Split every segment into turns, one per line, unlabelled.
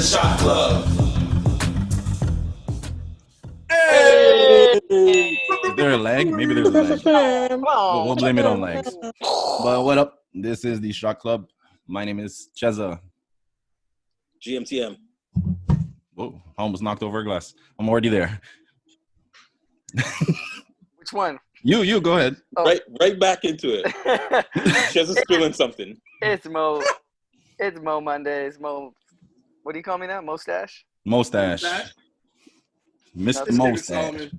Shot Club.
Hey!
Is there a lag? Maybe there's a lag. We'll blame it on lags. But what up? This is the Shot Club. My name is CheZZa.
GMTM.
Whoa, I almost knocked over a glass. I'm already there.
Which one?
You go ahead.
Oh.
Right back into it. CheZZa's spilling something.
It's Mo Mondays. Mo, what do you call me now? Mustache?
Mustache. Mr. Mustache.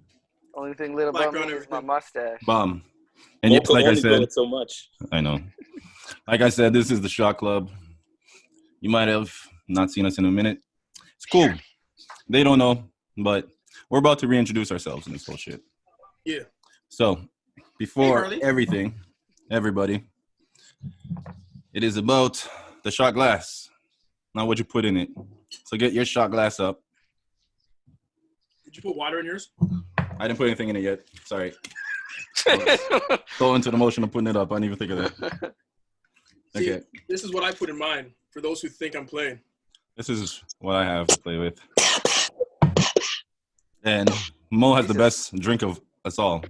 Only thing lit about me is my mustache.
Bum. And yes, like I said,
it so much.
I know. Like I said, this is the Shot Club. You might have not seen us in a minute. It's cool. They don't know, but we're about to reintroduce ourselves in this whole shit.
Yeah.
So, before everything, everybody, it is about the shot glass, not what you put in it. So get your shot glass up.
Did you put water in yours?
I didn't put anything in it yet. Sorry. Go into the motion of putting it up. I didn't even think of that.
See,
Okay.
this is what I put in mine for those who think I'm playing.
This is what I have to play with. And Mo has the best drink of us all.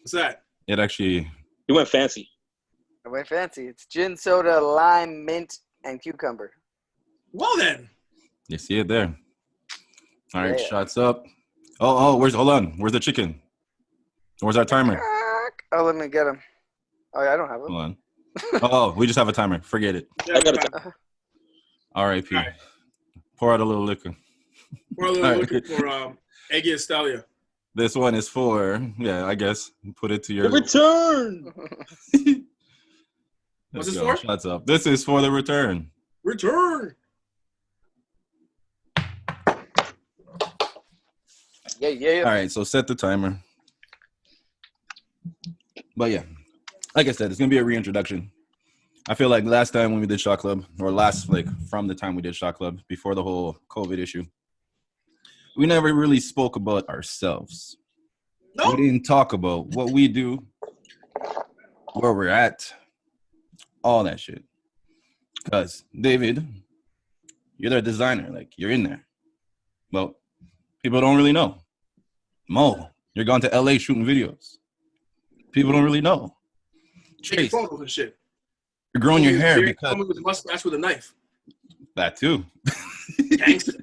What's that?
It actually...
You went fancy.
I went fancy. It's gin, soda, lime, mint, and cucumber.
Well then.
You see it there. All right,
Yeah.
shots up. Oh, hold on. Where's the chicken? Where's our timer?
Oh, let me get him. Oh, yeah, I don't have him.
Hold on. Oh, we just have a timer. Forget it.
Yeah,
I got it.
R.I.P.
All right.
Pour out a little liquor.
We're looking for Eggy Estalia.
This one is for, I guess. Put it to your...
The return.
What's this
go.
for?
Shots up. This is for the return.
Return.
Yeah.
All right, so set the timer. But yeah, like I said, it's going to be a reintroduction. I feel like last time when we did Shot Club, or from the time we did Shot Club, before the whole COVID issue, we never really spoke about ourselves.
Nope.
We didn't talk about what we do, where we're at, all that shit. Because, David, you're the designer. Like, you're in there. Well, people don't really know. Mo, you're gone to LA shooting videos. People don't really know.
Taking
Chase,
photos and shit.
you're growing your hair because...
Someone with a mustache with a knife.
That too.
Gangster.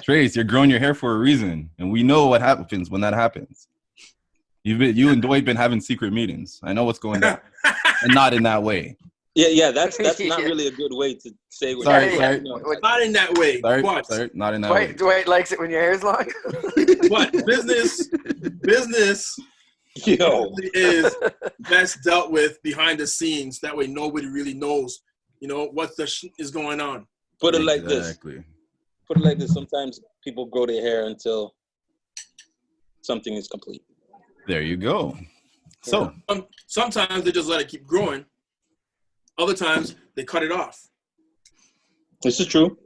Trace, you're growing your hair for a reason, and we know what happens when that happens. You and Dwight been having secret meetings. I know what's going on, and not in that way.
Yeah, that's not really a good way to say what
Sorry.
Not in that way.
Sorry, not in that way.
Dwight likes it when your hair's long.
But business
Yo.
is best dealt with behind the scenes. That way nobody really knows, what is going on.
Put it like this. Sometimes people grow their hair until something is complete.
There you go. So
Sometimes they just let it keep growing. Other times they cut it off.
This is true.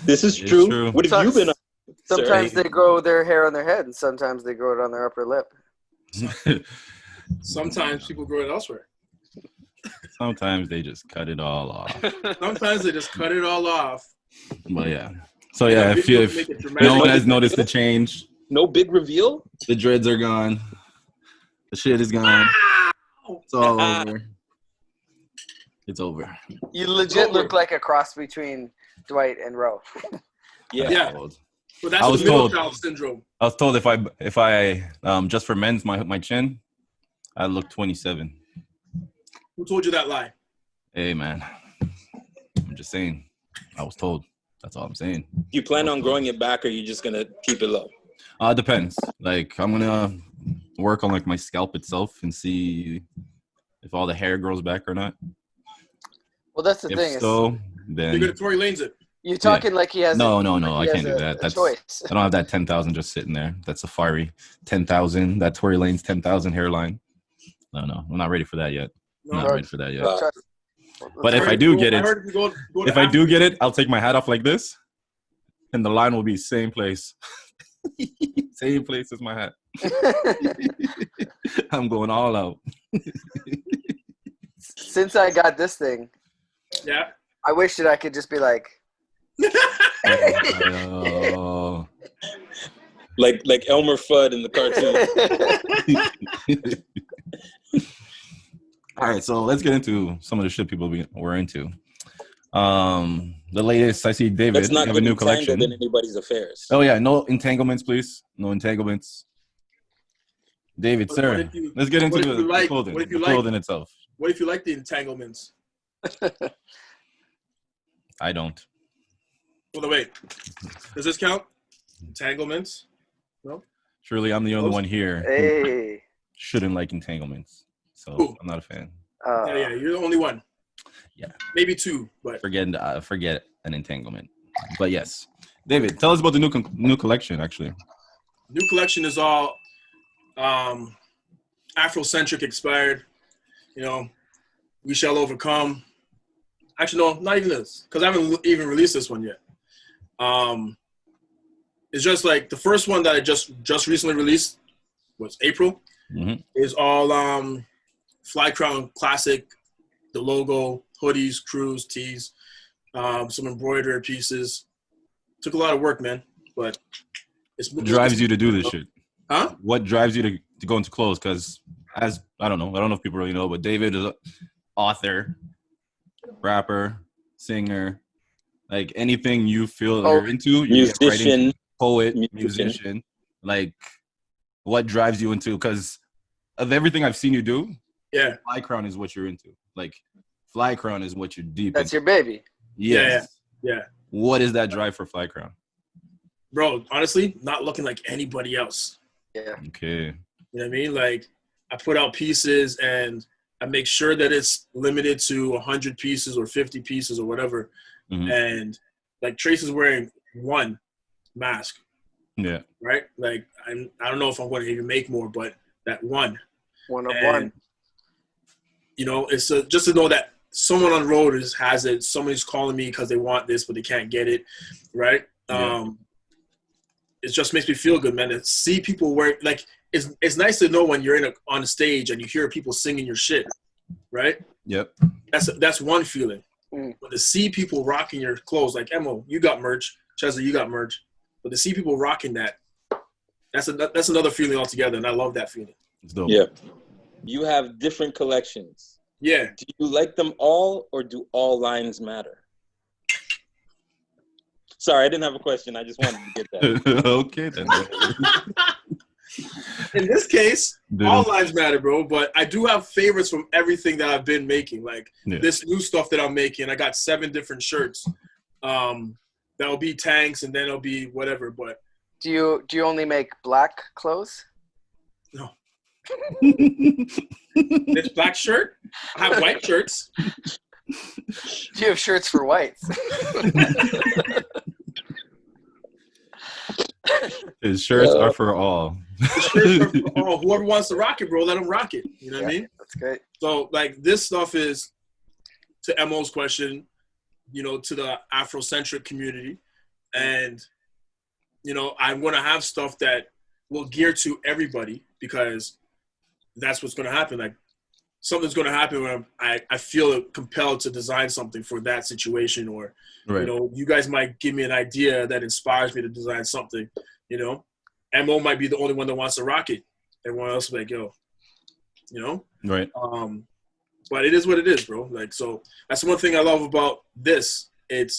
true.
What have you been on?
Sometimes they grow their hair on their head, and sometimes they grow it on their upper lip.
Sometimes people grow it elsewhere.
Sometimes they just cut it all off.
Sometimes they just cut it all off.
But yeah. So yeah, if no one has noticed the change,
no big reveal.
the dreads are gone. The shit is gone. It's all over. It's over.
You legit look like a cross between Dwight and Ro.
Yeah. But that's
I was
the middle
told.
child syndrome.
I was told if I just for men's my chin, I look 27.
Who told you that lie?
Hey man, I'm just saying. I was told. That's all I'm saying.
You plan on growing it back, or you just gonna keep it low?
Depends. Like I'm gonna work on like my scalp itself and see if all the hair grows back or not.
Well, that's the
If
thing.
so, then
You're gonna Tory Lanes it.
You're talking like he has.
No.
Like
I can't do that. That's
choice.
I don't have that 10,000 just sitting there. That Safari 10,000. That Tory Lane's 10,000 hairline. No, I'm not ready for that yet.
No.
I'm not ready for that yet.
Trust-
But if I do get it,
go
if I do get it, I'll take my hat off like this, and the line will be same place. Same place as my hat. I'm going all out.
Since I got this thing,
Yeah.
I wish that I could just be like,
Oh.
Like Elmer Fudd in the cartoon.
All right, so let's get into some of the shit people were into. The latest, I see David.
Let's
You
not
have a
get
new
entangled
collection.
in anybody's affairs.
Oh yeah, no entanglements, please. No entanglements. David,
What
sir,
if you-
let's get into
what if you
the
like-
clothing.
what if you
the
like-
clothing itself.
What if you like the entanglements?
I don't.
Well, wait. Does this count? Entanglements? No.
Surely I'm the only one here who
Hey.
shouldn't like entanglements. So
Who?
I'm not a fan.
Yeah, you're the only one.
Yeah.
Maybe two, but
Forget an entanglement. But yes, David, tell us about the new collection. Actually,
new collection is all Afrocentric inspired. You know, we shall overcome. Actually, no, not even this, because I haven't even released this one yet. It's just like the first one that I just recently released was April.
Mm-hmm.
Is all Fly Crown classic, the logo, hoodies, crews, tees, some embroidery pieces. Took a lot of work, man, but it's
What drives you to do this shit?
Huh?
What drives you to go into clothes? Because I don't know if people really know, but David is an author, rapper, singer, like anything you feel you're into, you get right into.
Musician.
Poet, musician. Like, what drives you into? Because of everything I've seen you do,
Yeah,
Fly Crown is what you're into. Like, Fly Crown is what you're deep
That's
into.
your baby.
Yes.
yeah.
What is that drive for Fly Crown?
Bro, honestly, not looking like anybody else.
Yeah.
Okay.
You know what I mean? Like, I put out pieces and I make sure that it's limited to 100 pieces or 50 pieces or whatever.
Mhm.
And like Trace is wearing one mask,
Yeah.
right? Like, I don't know if I'm going to even make more, but that one.
One of
And,
one.
You know, it's just to know that someone on the road has it. Somebody's calling me because they want this, but they can't get it, right?
Yeah.
It just makes me feel good, man. To see people wear, like, it's nice to know when you're on a stage and you hear people singing your shit, right?
Yep.
That's one feeling.
Mm.
But to see people rocking your clothes, like Emo, you got merch, CheZZa, you got merch, but to see people rocking that's another feeling altogether, and I love that feeling.
It's dope.
Yeah. You have different collections.
Yeah.
Do you like them all, or do all lines matter? Sorry, I didn't have a question. I just wanted to get that.
Okay then.
In this case,
Dude.
all lines matter, bro. But I do have favorites from everything that I've been making. Like this new stuff that I'm making, I got 7 different shirts. That'll be tanks, and then it'll be whatever. But
Do you only make black clothes?
no, this black shirt. I have white shirts.
Do you have shirts for whites?
His shirts are for all.
The shirts are for all. Whoever wants to rock it, bro, let them rock it. You know what I mean?
That's great.
So, like, this stuff is, to Emo's question, you know, to the Afrocentric community. And, you know, I'm going to have stuff that will gear to everybody because that's what's going to happen. Like, something's going to happen when I feel compelled to design something for that situation. Or, you know, you guys might give me an idea that inspires me to design something, you know. Mo might be the only one that wants to rock it. Everyone else will be like, yo, you know?
Right.
But it is what it is, bro. Like, so that's one thing I love about this. It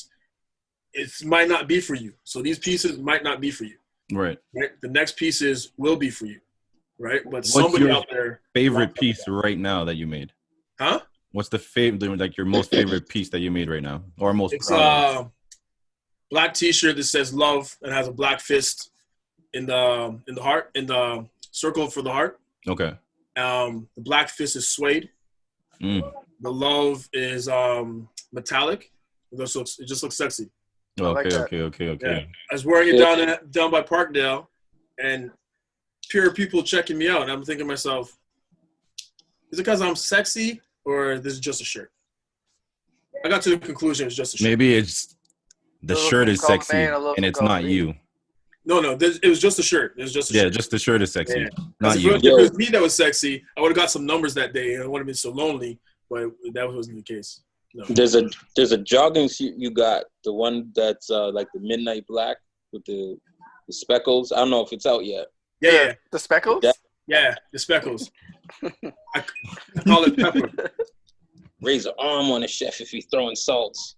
might not be for you. So these pieces might not be for you.
Right.
The next pieces will be for you. Right. But
What's
somebody
your
out there.
favorite piece right now that you made?
Huh?
What's the favorite, like your most favorite piece that you made right now, or most?
It's a black T-shirt that says "love" and has a black fist in the heart, in the circle for the heart.
Okay.
The black fist is suede. The love is metallic. It just looks sexy.
Okay.
Yeah. I was wearing it down by Parkdale, and pure people checking me out, and I'm thinking to myself, is it because I'm sexy or this is just a shirt? I got to the conclusion it's just a shirt.
Maybe it's the shirt is sexy and it's not you.
No, it was just a shirt. It was just a shirt.
Yeah, just the shirt is sexy,
not
you.
If it was me that was sexy, I would have got some numbers that day, and I would have been so lonely, but that wasn't the case. No.
There's a jogging suit you got, the one that's like the midnight black with the speckles. I don't know if it's out yet.
Yeah.
The speckles?
Yeah, the speckles. I call it pepper.
Raise an arm on a chef if he's throwing salts.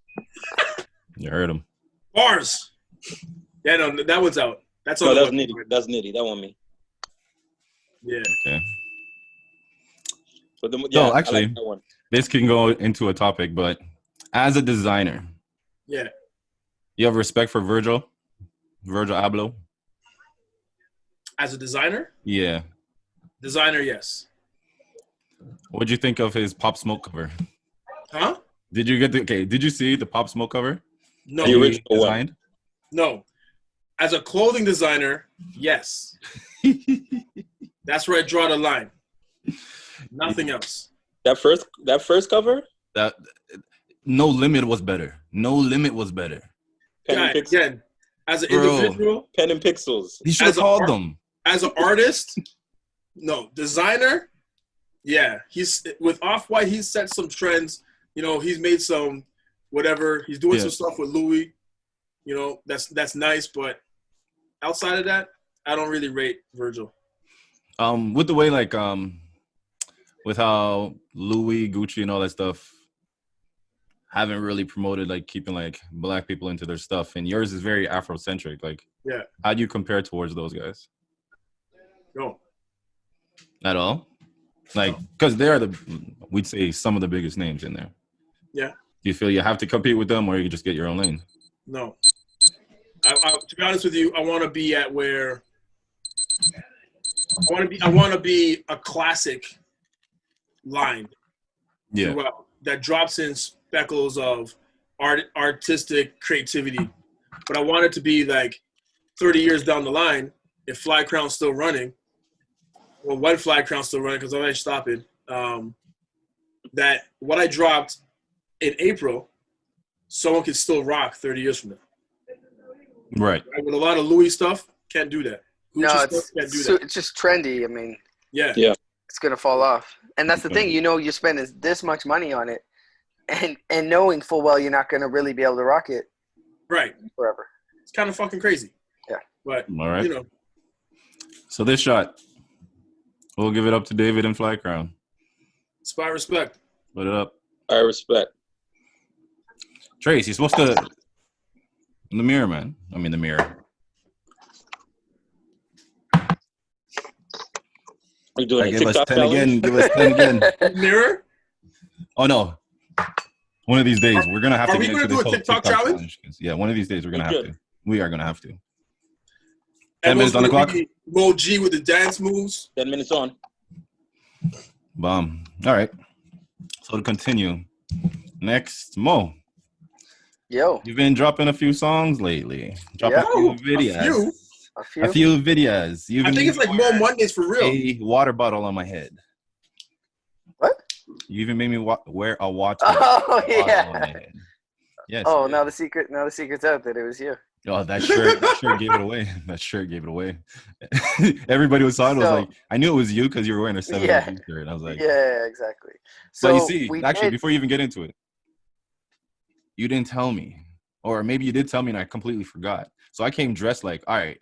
You heard him.
Bars. Yeah, no, that one's out. That's on
No,
the
that's
website.
Nitty. That's Nitty. That one me.
Yeah.
Okay.
But
So
I
actually,
like that one.
this can go into a topic, but as a designer,
Yeah.
you have respect for Virgil Abloh?
As a designer?
Yeah.
Designer, yes.
What'd you think of his Pop Smoke cover?
Huh?
Did you see the Pop Smoke cover?
No.
The original one.
Designed?
No. As a clothing designer, yes. That's where I draw the line. Nothing else.
That first cover.
That No Limit was better. No Limit was better.
Pen and Pixels.
Again, as an
Bro.
individual,
Pen and Pixels.
He should have
As a
called
art-
them.
as an artist, no. Designer, yeah. He's with Off-White, he's set some trends. You know, he's made some whatever. He's doing some stuff with Louis. You know, that's nice, but outside of that, I don't really rate Virgil.
With the way with how Louis, Gucci, and all that stuff haven't really promoted keeping black people into their stuff, and yours is very Afrocentric.
Yeah.
How do you compare towards those guys?
No.
At all? Because they're we'd say some of the biggest names in there.
Yeah.
Do you feel you have to compete with them, or you can just get your own lane?
No. To be honest with you, I want to be at where I want to be a classic line.
Yeah.
Throughout, that drops in speckles of artistic creativity. But I want it to be 30 years down the line, if Fly Crown's still running, well, when Fly Crown's still running, because I'm already stopping, that what I dropped in April, someone could still rock 30 years from now.
Right.
With a lot of Louis stuff, can't do that. Gucci
No,
stuff, can't do that.
it's just trendy. I mean,
Yeah.
it's gonna fall off, and that's the thing. You know, you're spending this much money on it, and knowing full well you're not gonna really be able to rock it
Right.
forever.
It's kind of fucking crazy.
Yeah.
But,
All right.
you know.
So this shot, we'll give it up to David and Fly Crown.
Spy respect.
Put it up.
I respect.
Trace, you're supposed to... In the mirror, man. I mean, the mirror.
Are you doing a
Give us
TikTok
10
challenge?
again. Give us 10 again.
Mirror?
Oh, no. One of these days, we're going to have to
Are we
get
gonna
into
do
this
a
whole
TikTok challenge?
Yeah, one of these days, we're going to
We
have
should.
to. We are going to have to. 10
Everyone's
minutes on the
gonna
clock?
be Mo G with the dance moves.
10 minutes on.
Bomb. All right. So to continue, next, Mo.
Yo,
You've been dropping a few songs lately. Dropping
Yeah.
a few videos.
A few?
A few videos. You've
I
been
think it's like Mo Mondays for real.
a water bottle on my head.
What?
You even made me wear a water
Oh,
bottle on
yeah.
my head. Yes.
Oh,
you
now
did.
the secret's out that it was you.
Oh, that shirt gave it away. That shirt gave it away. Everybody who saw it was
So-
like, I knew it was you because you were wearing a 7
Yeah.
shirt. I was like,
Yeah, exactly.
So
So
you see,
we
actually,
did-
before you even get into it, you didn't tell me. Or maybe you did tell me and I completely forgot. So I came dressed like, all right,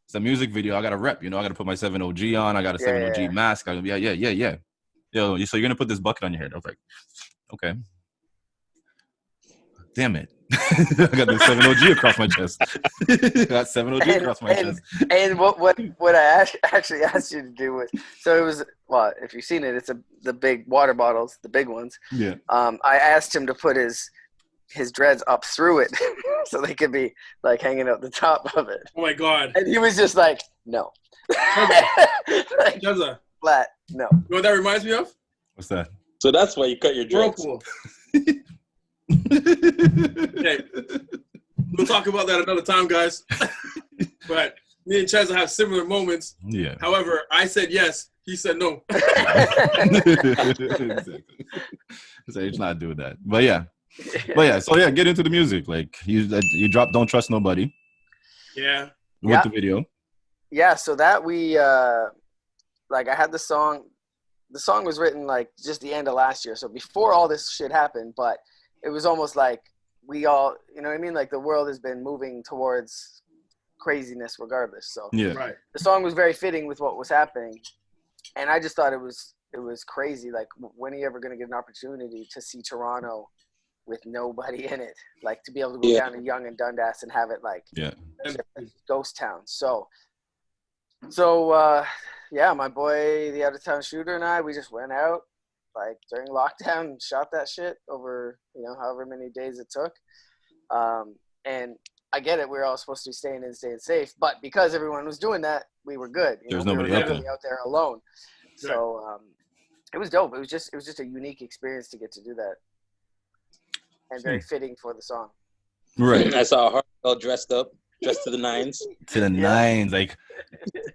it's a music video. I got to rep, I got to put my 7OG on. I got a 7OG mask. Yeah. Yo, so you're going to put this bucket on your head. I was like, okay. Damn it. I got the 7OG across my chest. I got 7OG across my chest.
And what I actually asked you to do was, so it was, well, if you've seen it, it's the big water bottles, the big ones.
Yeah.
I asked him to put his dreads up through it so they could be like hanging out the top of it.
Oh my God.
And he was just like, no. Like,
CheZZa,
flat, no.
you know what that reminds me of?
What's that?
So that's why you cut your dreads.
Whirlpool. Hey, we'll talk about that another time, guys. But me and CheZZa have similar moments.
Yeah.
However, I said yes. He said no.
Exactly. So he's not doing that. But yeah. So yeah, get into the music. Like you dropped Don't Trust Nobody
Yeah.
with the video.
Yeah, so that we like I had the song was written like just the end of last year, so before all this shit happened, but it was almost like we all, you know what I mean? Like the world has been moving towards craziness regardless. So
Yeah.
Right.
the song was very fitting with what was happening. And I just thought it was crazy. Like, when are you ever going to get an opportunity to see Toronto with nobody in it? Like, to be able to go down to Yonge and Dundas and have it like ghost town. So yeah, my boy, the out of town shooter, and I, we just went out like during lockdown and shot that shit over, you know, however many days it took. And I get it, we were all supposed to be staying in, staying safe, but because everyone was doing that, we were good.
There's
we
nobody
were
out there.
literally out there alone. So it was dope. It was just a unique experience to get to do that, and very fitting for the song.
Right.
I saw Harvey dressed to the nines.
To the nines. Like,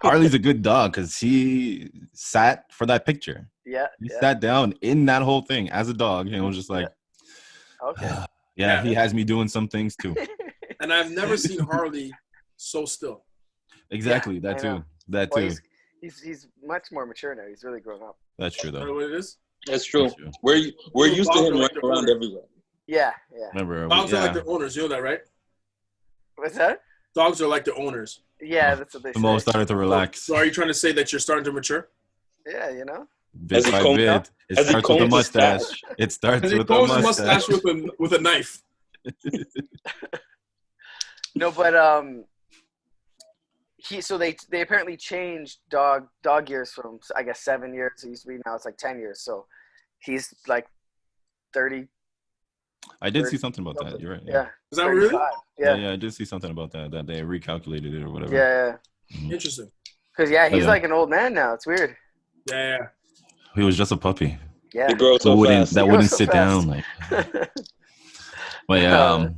Harley's a good dog because he sat for that picture.
Yeah.
He sat down in that whole thing as a dog and was just like,
Okay.
He has me doing some things too.
And I've never seen Harley so still.
Exactly. That too. That too.
He's much more mature now. He's really grown up.
That's true,
You know
though.
what it is?
That's true. We're used to him running around everywhere.
Yeah.
Remember,
Dogs are like their owners. You know that, right?
What's that?
Dogs are like their owners.
Yeah, that's what they say.
Mo started to relax.
So are you trying to say that you're starting to mature?
Yeah, you know.
Bit by bit. It starts with a mustache. It starts with a mustache.
with a knife.
No, but they apparently changed dog years from, I guess, 7 years. It used to be, now it's like 10 years. So he's like 30.
I did see something about that. You're right.
Yeah.
Is that really?
Yeah, I did see something about that they recalculated it or whatever.
Yeah.
Mhm.
Interesting.
Because he's like an old man now. It's weird.
Yeah.
He was just a puppy.
Yeah.
They grow so fast.
That wouldn't sit down like. But yeah.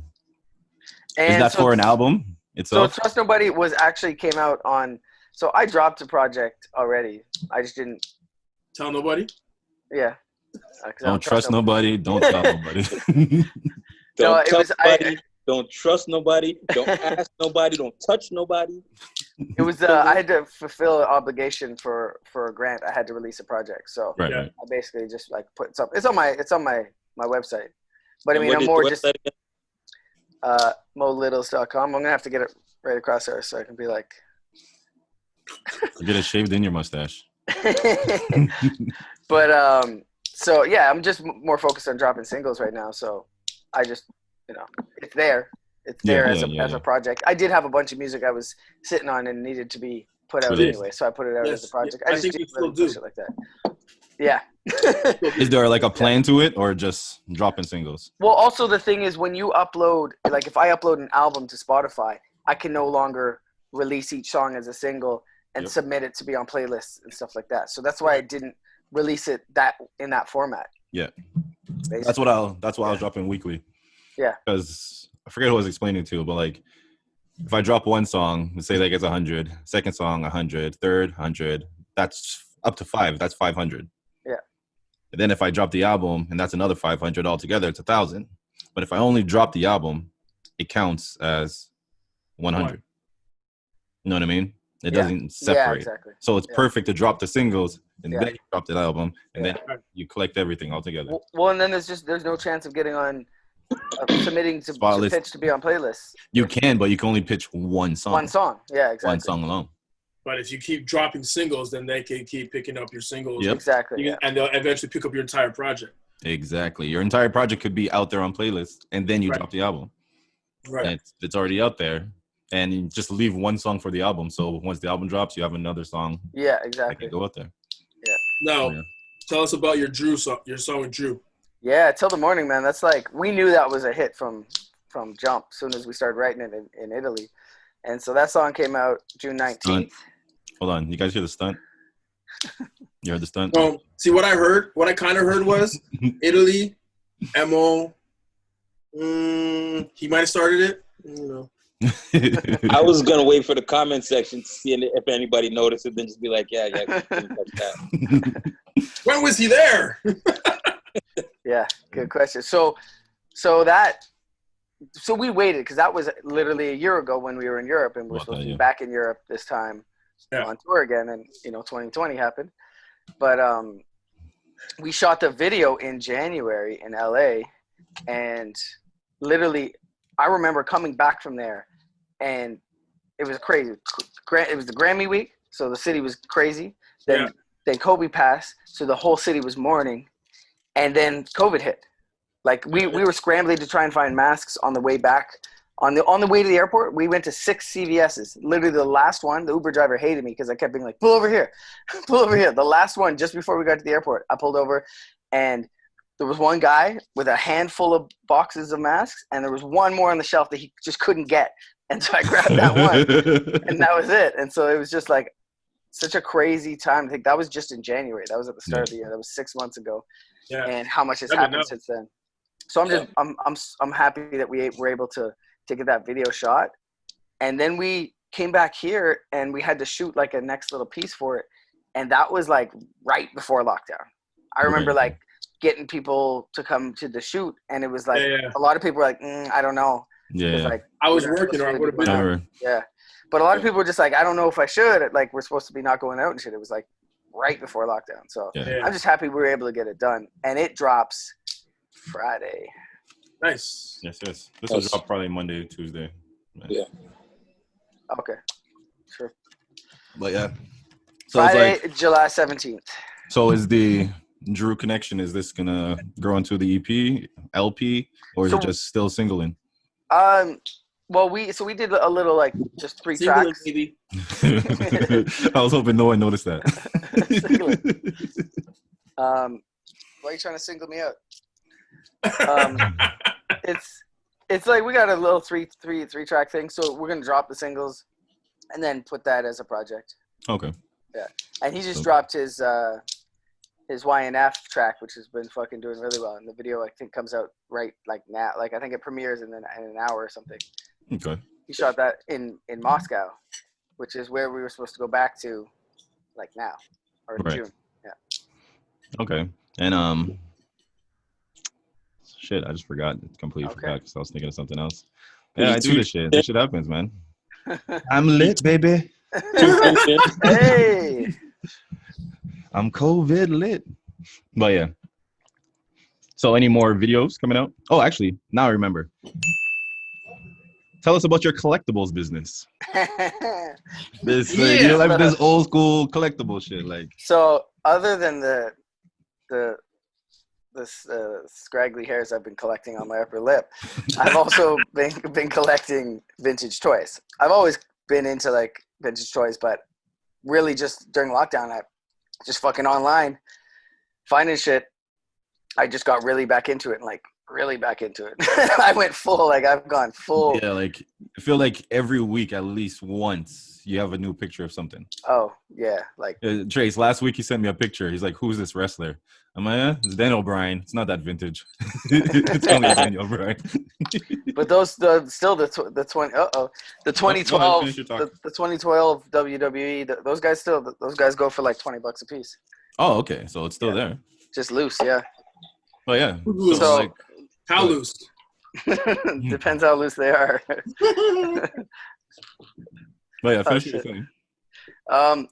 Is that for an album itself?
So Trust Nobody came out on. So I dropped a project already. I just didn't
tell nobody.
Yeah.
Don't trust nobody. Don't tell nobody.
Don't trust nobody. Don't ask nobody. Don't touch nobody.
It was I had to fulfill an obligation for a grant. I had to release a project, so
right.
I basically just like put something. It's on my website, but I mean I'm more just molittles.com. I'm gonna have to get it right across there so I can be like
get it shaved in your mustache.
But so yeah, I'm just more focused on dropping singles right now. So I just it's there. It's there as a project. I did have a bunch of music I was sitting on and needed to be put out anyway, so I put it out as a project. I just
think
didn't
you
really push it like that. Yeah.
Is there like a plan to it or just dropping singles?
Well, also the thing is when you upload, like if I upload an album to Spotify, I can no longer release each song as a single and submit it to be on playlists and stuff like that. So that's why I didn't release it in that format.
Yeah.
Basically.
That's why I was dropping weekly.
Yeah.
Because I forget who I was explaining to, but like if I drop one song, let's say that gets 100, second song 100, third 100, that's up to 5. That's 500.
Yeah.
And then if I drop the album and that's another 500 altogether, it's 1,000. But if I only drop the album, it counts as 100. You know what I mean? It doesn't separate.
Yeah, exactly.
So it's perfect to drop the singles and then you drop the album and then you collect everything all together.
Well, and then there's no chance of getting on submitting to pitch to be on playlists.
You can, but you can only pitch one song.
One song, yeah, exactly.
One song alone.
But if you keep dropping singles, then they can keep picking up your singles.
Yep.
Exactly.
And they'll eventually pick up your entire project.
Exactly. Your entire project could be out there on playlists, and then you drop the album.
Right.
And it's already out there, and you just leave one song for the album. So once the album drops, you have another song.
Yeah, exactly.
That can go out there.
Yeah.
Now, tell us about your song with Drew.
Yeah, Till the Morning, man. That's like, we knew that was a hit from jump as soon as we started writing it in Italy. And so that song came out June 19th.
Stunt. Hold on. You guys hear the stunt? You heard the stunt?
Well, see, what I kind of heard was Italy, Mo, he might have started it. You know.
I was going to wait for the comment section to see if anybody noticed it, then just be like, yeah.
When was he there?
Yeah, good question. So we waited because that was literally a year ago when we were in Europe and we're supposed to be back in Europe this time on tour again, and 2020 happened. But we shot the video in January in LA, and literally, I remember coming back from there, and it was crazy. It was the Grammy week, so the city was crazy. Then Kobe passed, so the whole city was mourning, and then COVID hit. Like we were scrambling to try and find masks on the way back. On the way to the airport, we went to 6 CVS's. Literally the last one, the Uber driver hated me because I kept being like, pull over here, pull over here. The last one, just before we got to the airport, I pulled over, and there was one guy with a handful of boxes of masks, and there was one more on the shelf that he just couldn't get. And so I grabbed that one, and that was it. And so it was just like such a crazy time. I think that was just in January. That was at the start of the year. That was 6 months ago.
Yeah.
And how much has happened since then. So I'm happy that we were able to get that video shot. And then we came back here and we had to shoot like a next little piece for it. And that was like right before lockdown. I remember like getting people to come to the shoot, and it was like a lot of people were like, I don't know.
Yeah.
Like,
I was working, or I would have been out.
Yeah. But a lot of people were just like, I don't know if I should. Like, we're supposed to be not going out and shit. It was like right before lockdown. So I'm just happy we were able to get it done. And it drops Friday.
Nice.
Yes. This will drop probably Monday, Tuesday.
Yeah.
Okay. Sure.
But yeah. So
Friday,
it's like,
July 17th.
So is the Drew connection, is this gonna grow into the EP, LP, or is it just still singling?
Well, we did a little like just 3 tracks.
Maybe.
I was hoping no one noticed that.
Why are you trying to single me out? It's like we got a little three track thing, so we're gonna drop the singles and then put that as a project.
Okay.
Yeah, and he just dropped his YNF track, which has been fucking doing really well. And the video, I think, comes out right like now. Like I think it premieres in an hour or something.
Okay.
He shot that in Moscow, which is where we were supposed to go back to, like now or in June. Yeah.
Okay. And shit, I just forgot. Completely forgot because I was thinking of something else. Yeah, I do this shit. This shit happens, man. I'm lit, baby.
Hey.
I'm COVID lit. But yeah. So any more videos coming out? Oh, actually, now I remember. Tell us about your collectibles business. This you know, like this old school collectible shit. Like,
so other than the scraggly hairs I've been collecting on my upper lip, I've also been collecting vintage toys. I've always been into like vintage toys, but really just during lockdown, I just fucking online finding shit. I just got really back into it, and like really back into it. I went full, like I've gone full.
Yeah, like I feel like every week at least once you have a new picture of something.
Oh yeah, like
Trace. Last week he sent me a picture. He's like, "Who's this wrestler?" I'm like, "It's Dan O'Brien. It's not that vintage. It's only Daniel O'Brien."
But the 2012 WWE, those guys go for like $20 a piece.
Oh, okay. So it's still there.
Just loose, yeah.
Oh yeah.
So
like,
how loose?
Depends how loose they are.
But yeah, finish your thing.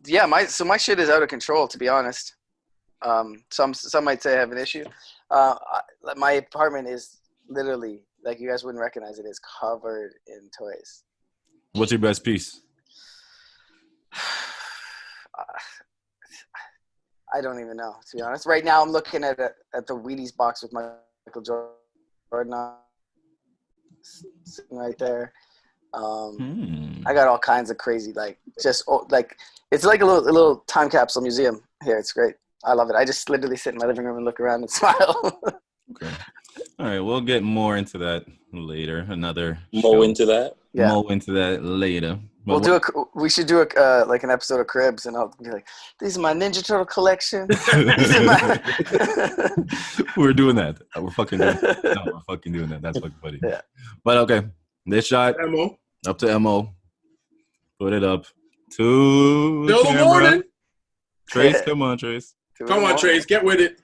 Yeah, my shit is out of control, to be honest. Some might say I have an issue. My apartment is literally, like, you guys wouldn't recognize it, is covered in toys.
What's your best piece?
I don't even know, to be honest. Right now, I'm looking at the Wheaties box with Michael Jordan on, sitting right there. I got all kinds of crazy, like, just like, it's like a little time capsule museum here. It's great. I love it. I just literally sit in my living room and look around and smile.
Okay. All right, we'll get more into that later.
More into that.
Yeah. More into that later.
But we should do like an episode of Cribs, and I'll be like, "These are my Ninja Turtle collection."
We're doing that. We're fucking doing that. No, we're fucking doing that. That's fucking funny.
Yeah.
But okay, this shot up to Mo. Put it up to
Till the morning.
Trace, come on, Trace.
Come on, Trace, get with it.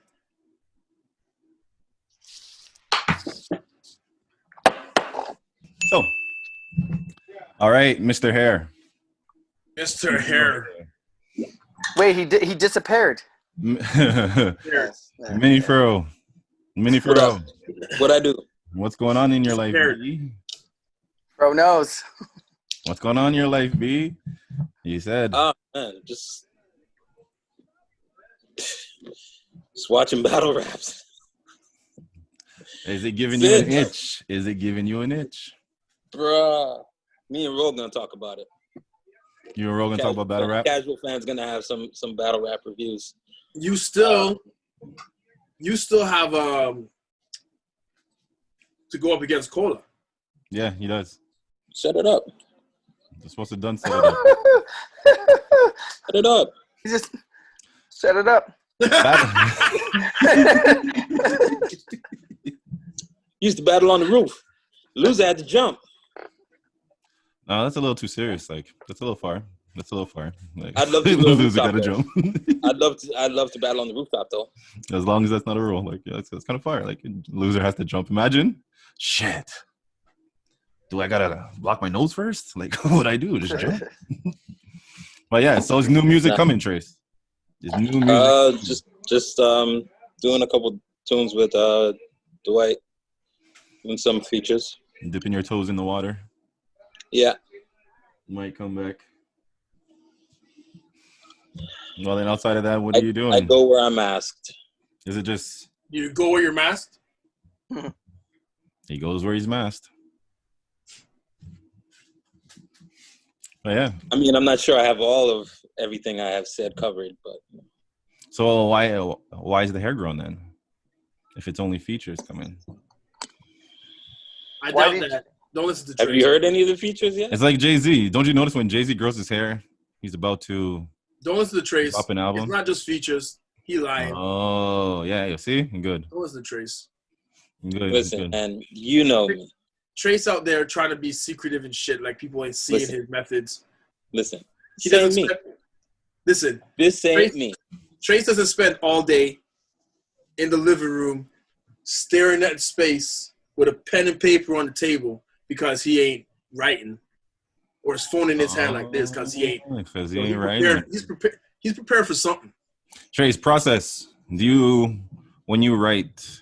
So, all right, Mr. Hair.
Mr. Hair.
Wait, he disappeared.
Mini Fro. Mini
What up?
Fro,
What I do?
what's going on in your life,
Scared.
B?
Bro knows.
What's going on in your life, B? You said.
Man, just watching battle raps.
Is it giving
That's
you
it.
an itch? Is it giving you an itch?
Bruh. Me and Ro gonna talk about it.
You and Rogan talk about battle rap?
Casual fans gonna have some battle rap reviews.
You still have to go up against Cola.
Yeah, he does.
Shut it up.
You're supposed to done set it up.
Shut it up.
He just set it up.
Used to battle on the roof. Loser had to jump.
No, that's a little too serious. Like, that's a little far. That's a little far. Like,
I'd love to go
loser
rooftop,
gotta
though.
jump.
I'd love to battle on the rooftop though.
As long as that's not a rule. Like, yeah, that's kind of far. Like, loser has to jump. Imagine. Shit. Do I gotta block my nose first? Like, what would I do? Just jump? But yeah, so is new music coming, Trace? Is new music?
Just doing a couple tunes with Dwight and some features.
Dipping your toes in the water.
Yeah.
Might come back. Well, then outside of that, what are you doing?
I go where I'm asked.
Is it just
You go where you're masked?
he goes where he's masked? But yeah.
I mean, I'm not sure I have all of everything I have said covered, but
So why is the hair grown then? If it's only features coming.
I doubt that. Don't listen to Trace.
Have you heard any of the features yet?
It's like Jay-Z. Don't you notice when Jay-Z grows his hair, he's about to
Don't listen to Trace.
drop an album?
It's not just features. He lying.
Oh, yeah. You see? Good.
Don't listen to Trace.
Good.
Listen,
good.
and you know me.
Trace out there trying to be secretive and shit, like people ain't seeing his methods.
Listen.
He
This
doesn't
ain't me.
Listen.
This ain't
Trace,
me.
Trace doesn't spend all day in the living room staring at space with a pen and paper on the table because he ain't writing, or his phone in his hand like this because he ain't.
Because he ain't writing.
He's prepared for something.
Trace, process. Do you, when you write,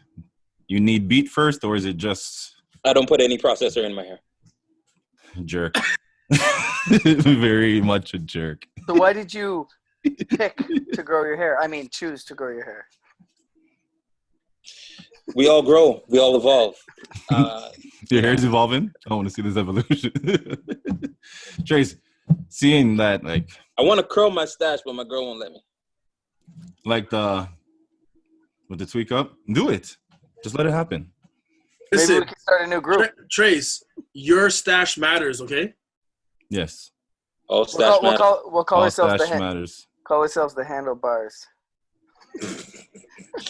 you need beat first, or is it just
I don't put any processor in my hair.
jerk? Very much a jerk.
So why did you pick to grow your hair? I mean, choose to grow your hair.
We all grow. We all evolve.
Your hair's evolving. I want to see this evolution. Trace, seeing that, like,
I want to curl my stash, but my girl won't let me.
like with the tweak up, do it. Just let it happen.
Listen,
Maybe we can start a new group.
Trace, your stash matters, okay?
Yes.
Oh, stash
We'll
matter.
call
All
ourselves
stash matters.
call ourselves the handlebars.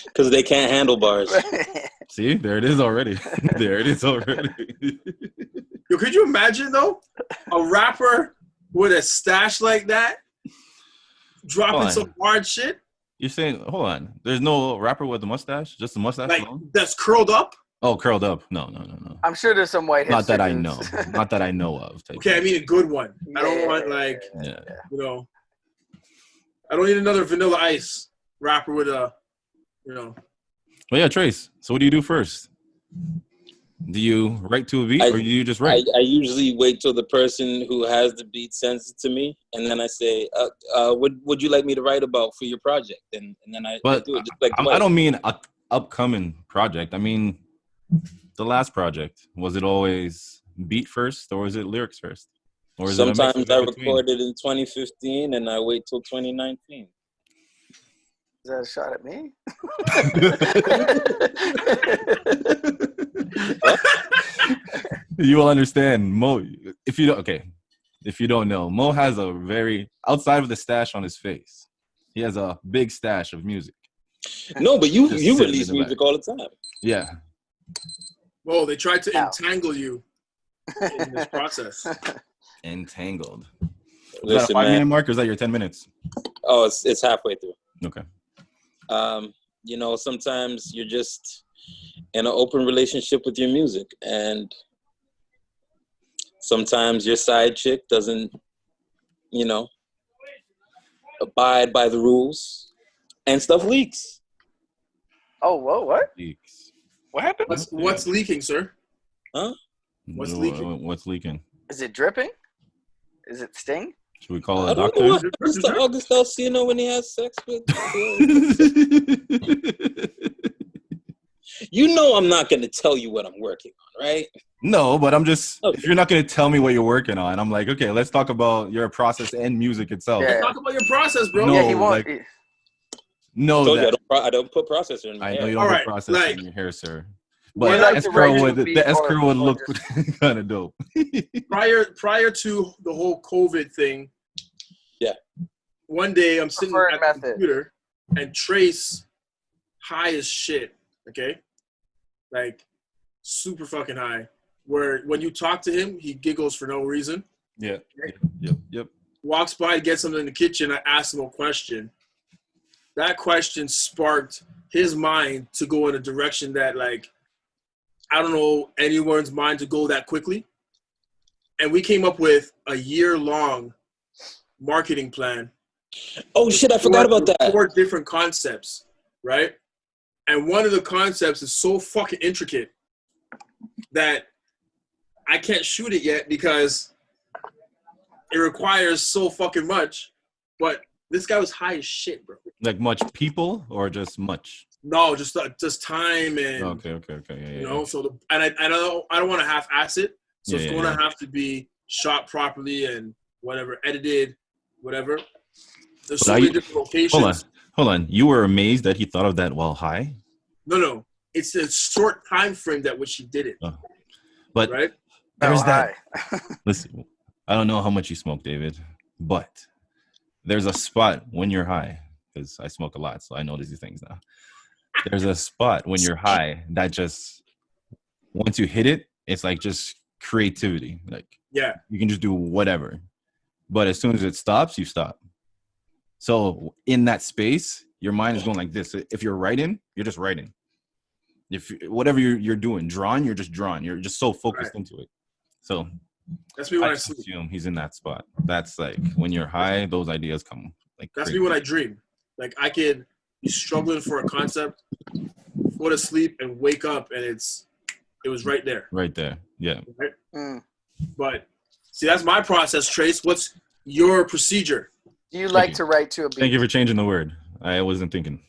Because they can't handle bars.
See, there it is already. There it is already.
Yo, could you imagine though, a rapper with a stash like that, dropping some hard shit?
You're saying, hold on. There's no rapper with a mustache, just a mustache
Like
alone?
that's curled up?
Oh, curled up. No.
I'm sure there's some white.
Not that I
hipster
know.
dudes.
Not that I know of. Type
Okay, I mean a good one. I don't
Yeah.
want like
yeah.
you know. I don't need another Vanilla Ice rapper with a, you know.
Well, yeah, Trace. So what do you do first? Do you write to a beat, or do you just write?
I usually wait till the person who has the beat sends it to me, and then I say, what would you like me to write about for your project? And then I do it just like
I don't mean a upcoming project. I mean the last project. Was it always beat first, or was it lyrics first? Or is
sometimes
it
I recorded in 2015, and I wait till 2019.
Is that a shot at me?
You will understand, Mo. If you don't know, Mo has a very, outside of the stash on his face, he has a big stash of music.
No, but you
Just
release music all the time.
Yeah.
Whoa, they tried to entangle you in this process.
Entangled. Is
Listen,
that a 5-minute
man.
mark, or is that your 10 minutes?
Oh, it's halfway through.
Okay.
You know, sometimes you're just in an open relationship with your music, and sometimes your side chick doesn't, you know, abide by the rules, and stuff leaks.
Oh, whoa, what?
Leaks.
What happened?
What's leaking, sir?
Huh?
What's leaking?
What's leaking?
Is it dripping? Is it sting?
Should we call
I
a
don't know
doctor?
what happens to August Alsina when he has sex with. You know I'm not gonna tell you what I'm working on, right?
No, but I'm just,
Okay.
if you're not going to tell me what you're working on, I'm like, okay, let's talk about your process and music itself.
Yeah.
Talk about your process, bro.
No,
Yeah, he won't.
like,
I
no,
told you
that
I don't put processor in my
I know
hair.
you don't
All
put
right,
process
like,
in your hair, sir.
when
But
I
the
like to
S curl
write
would
to a beat
the S curl would
or
look
just-
kind of dope.
prior to the whole COVID thing,
Yeah.
one day I'm sitting
Preferred
at the
method.
computer and Trace high as shit, okay? Like super fucking high. Where when you talk to him, he giggles for no reason.
Yeah. Yep.
Walks by, gets something in the kitchen. I asked him a question. That question sparked his mind to go in a direction that, like, I don't know anyone's mind to go that quickly. And we came up with a year-long marketing plan.
Oh shit, I forgot about that.
4 different concepts, right? And one of the concepts is so fucking intricate that I can't shoot it yet because it requires so fucking much. But this guy was high as shit, bro.
Like much people or just much?
No, just time and
Okay.
you know. So I don't want to half-ass it. So it's going to have to be shot properly and whatever, edited, whatever. There's so many different locations.
Hold on. You were amazed that he thought of that while high?
No. It's a short time frame that which he did it.
But
right?
there's that. Listen, I don't know how much you smoke, David, but there's a spot when you're high, because I smoke a lot, so I know these things now. There's a spot when you're high that just, once you hit it, it's like just creativity. Like,
yeah,
you can just do whatever. But as soon as it stops, you stop. So in that space, your mind is going like this. If you're writing, you're just writing. If whatever you're doing, drawing, you're just drawing. You're just so focused into it. So
that's me when I
sleep. Assume he's in that spot. That's like when you're high, those ideas come. Like
that's
crazy.
me when I dream. Like I could be struggling for a concept, go to sleep, and wake up, and it was right there.
Right there. Yeah.
Right? But see, that's my process, Trace. What's your procedure?
Do you like to write to a beat?
Thank you for changing the word. I wasn't thinking.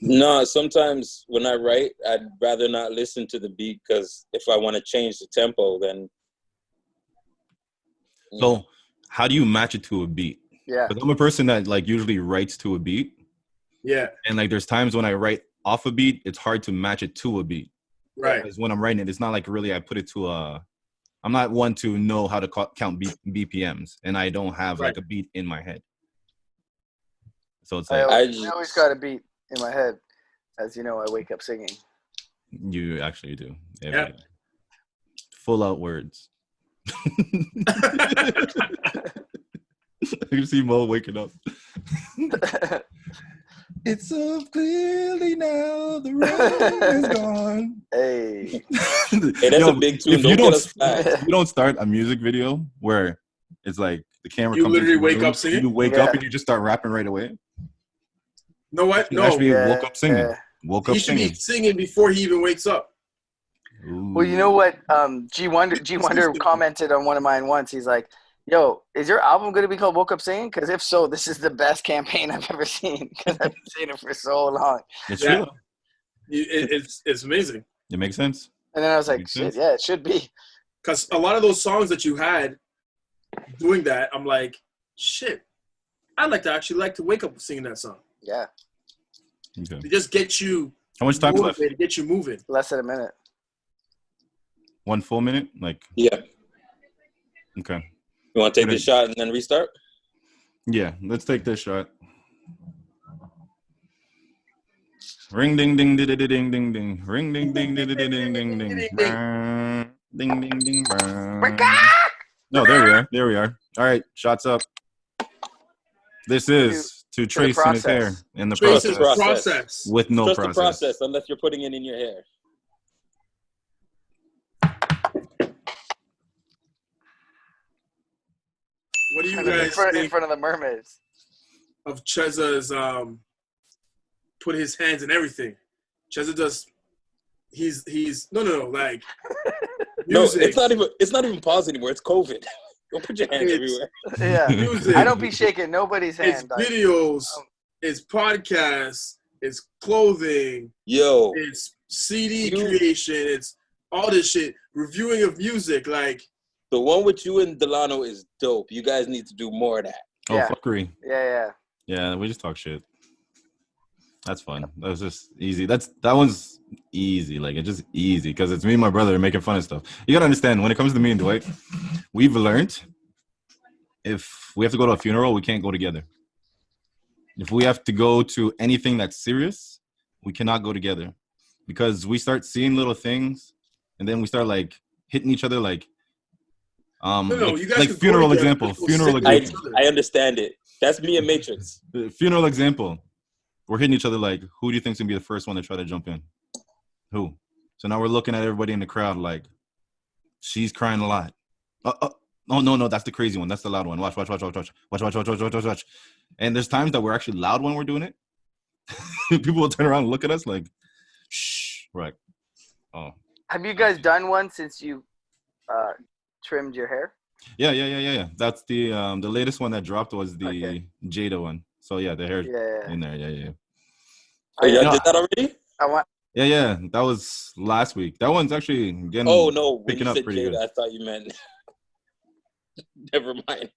No, sometimes when I write, I'd rather not listen to the beat because if I want to change the tempo, then.
So, how do you match it to a beat?
Yeah.
Because I'm a person that like usually writes to a beat.
Yeah.
And like there's times when I write off a beat, it's hard to match it to a beat.
Right.
Because when I'm writing it, it's not like really I put it to I'm not one to know how to count BPMs, and I don't have like a beat in my head. So it's like
I always got a beat in my head. As you know, I wake up singing.
You actually do.
Yeah.
Full out words. I can see Mo waking up. It's so clearly now the rain is gone.
Hey.
Hey, that's a big tune.
If you don't start a music video where it's like the camera
you
comes
literally
into the
wake
room,
up singing.
you wake up and you just start rapping right away.
No, what? No.
Actually, woke up singing. Woke up
he should
singing.
be singing before he even wakes up.
Ooh.
Well, you know what? G Wonder commented on one of mine once. He's like, "Yo, is your album going to be called Woke Up Singing? Because if so, this is the best campaign I've ever seen. Because I've been saying it for so long."
It's true.
It's amazing.
It makes sense.
And then I was like, "Shit, yeah, it should be."
Because a lot of those songs that you had doing that, I'm like, shit, I'd like to wake up singing that song.
Yeah.
Okay.
To just get you.
How much time left?
To get you moving.
Less than a minute.
1 full minute? Like.
Yeah.
Okay.
You want to take this shot and then restart?
Yeah, let's take this shot. Ring ding ding ding ding ding ding ding. Ring ding ding ding ding ding ding ding. Ding ding ding. No, there we are. All right, shots up. This is to Trace in his hair in the process. With no
Trust
process.
the process unless you're putting it in your hair.
What do you guys think
in front of the mermaids
of CheZZa's put his hands in everything? CheZZa does he's no like
No,
music.
it's not even pause anymore. It's COVID. Don't put your hands
It's
everywhere.
Yeah.
music.
I don't be shaking nobody's
It's
hand. Like,
videos. It's podcasts. It's clothing.
Yo,
It's CD creation. It's all this shit. Reviewing of music. Like
the one with you and Delano is dope. You guys need to do more of that.
Oh,
Yeah.
fuckery.
yeah.
Yeah, we just talk shit. That's fun. That was just easy. That one's easy. Like, it's just easy because it's me and my brother making fun of stuff. You gotta understand, when it comes to me and Dwight, we've learned if we have to go to a funeral, we can't go together. If we have to go to anything that's serious, we cannot go together because we start seeing little things and then we start like hitting each other like
no, you guys
like
can
funeral
go together.
example. Funeral example.
I understand it. That's me and Matrix.
Funeral example. We're hitting each other like, who do you think's gonna be the first one to try to jump in? Who? So now we're looking at everybody in the crowd like, she's crying a lot. Oh, no, that's the crazy one. That's the loud one. Watch. And there's times that we're actually loud when we're doing it. People will turn around and look at us like, shh. Right. Oh.
Have you guys done one since you trimmed your hair?
Yeah. That's the latest one that dropped was the CheZZa one. So yeah, the hair in there. Yeah.
Oh, y'all did that already?
Yeah. That was last week. That one's actually getting picking up pretty good.
I thought you meant. Never mind.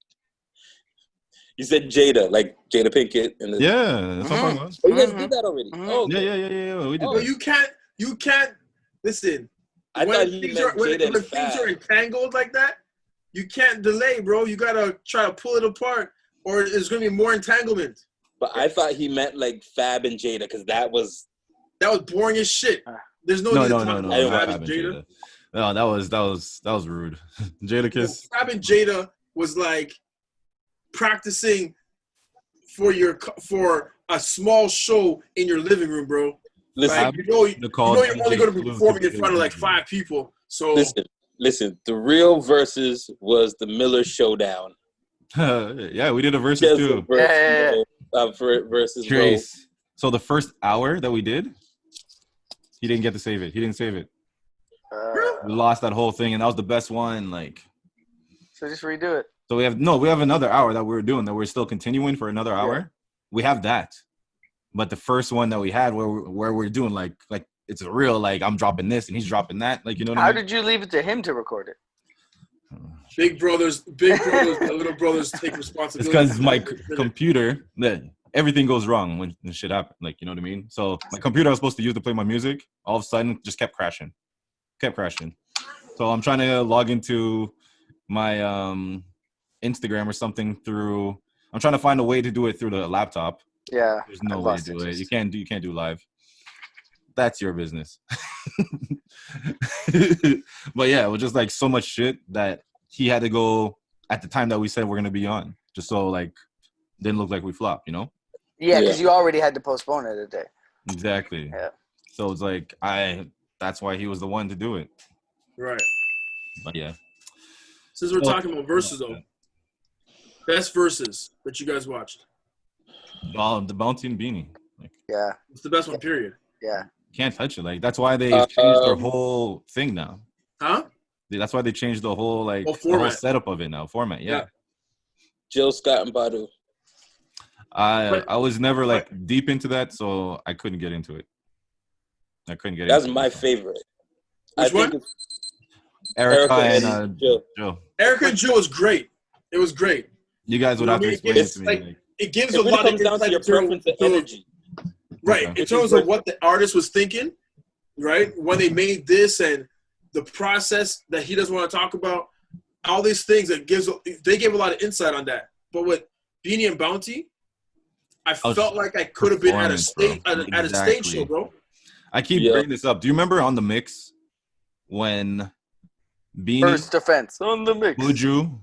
You said CheZZa, like Jada Pinkett, and
that's what I'm talking about.
Oh, you guys did that already. Oh,
okay. Yeah. We did.
No, you can't. Listen.
I thought he meant Jada
when things are entangled like that, you can't delay, bro. You gotta try to pull it apart, or there's gonna be more entanglement.
But I thought he meant like Fab and Jada, because that was
boring as shit. There's no.
No.
Fab and Jada.
No, that was rude. Jada Kiss.
Fab and Jada was like practicing for a small show in your living room, bro.
Listen,
like, you're only going to be performing in front of like 5 people. So
listen. The real versus was the Miller Showdown.
Yeah, we did a versus too. Versus
Trace.
So the first hour that we did, he didn't get to save it. He didn't save it. We lost that whole thing, and that was the best one. Like,
so just redo it.
So we have another hour that we're doing that we're still continuing for another hour. Yeah. We have that, but the first one that we had where we're doing like it's a real like I'm dropping this and he's dropping that, like, you know what I mean?
How did you leave it to him to record it?
Big brothers, little brothers take responsibility.
It's because my computer, everything goes wrong when shit happens. Like, you know what I mean? So my computer I was supposed to use to play my music, all of a sudden just kept crashing. So I'm trying to log into my Instagram or something through. I'm trying to find a way to do it through the laptop.
Yeah,
there's no way to do it. You can't do live. That's your business. But yeah, it was just like so much shit that he had to go at the time that we said we're gonna be on, just so like didn't look like we flopped, you know?
Yeah, because you already had to postpone it a day.
Exactly.
Yeah.
So it's like that's why he was the one to do it.
Right.
But yeah.
Since we're talking about verses though, best verses that you guys watched.
The Bounty and Beanie. Like,
yeah.
It's the best one, period.
Yeah.
Can't touch it. Like, that's why they changed their whole thing now.
Huh?
That's why they changed the whole the whole setup of it now. Format, yeah.
Jill Scott and Badu.
I was never like deep into that, so I couldn't get into it.
That's my favorite.
Which one?
Erica and Jill.
Erica and Jill was great. It was great.
You guys would have to explain it to me.
Like, it gives a lot of
down to your preference and energy.
Right. Okay. In terms of what the artist was thinking, right? When they made this and the process that he doesn't want to talk about, all these things they gave a lot of insight on that. But with Beanie and Bounty, I felt like I could have been at a stage show, bro.
I keep bringing this up. Do you remember on the mix when Beanie,
First Defense on the mix,
Buju,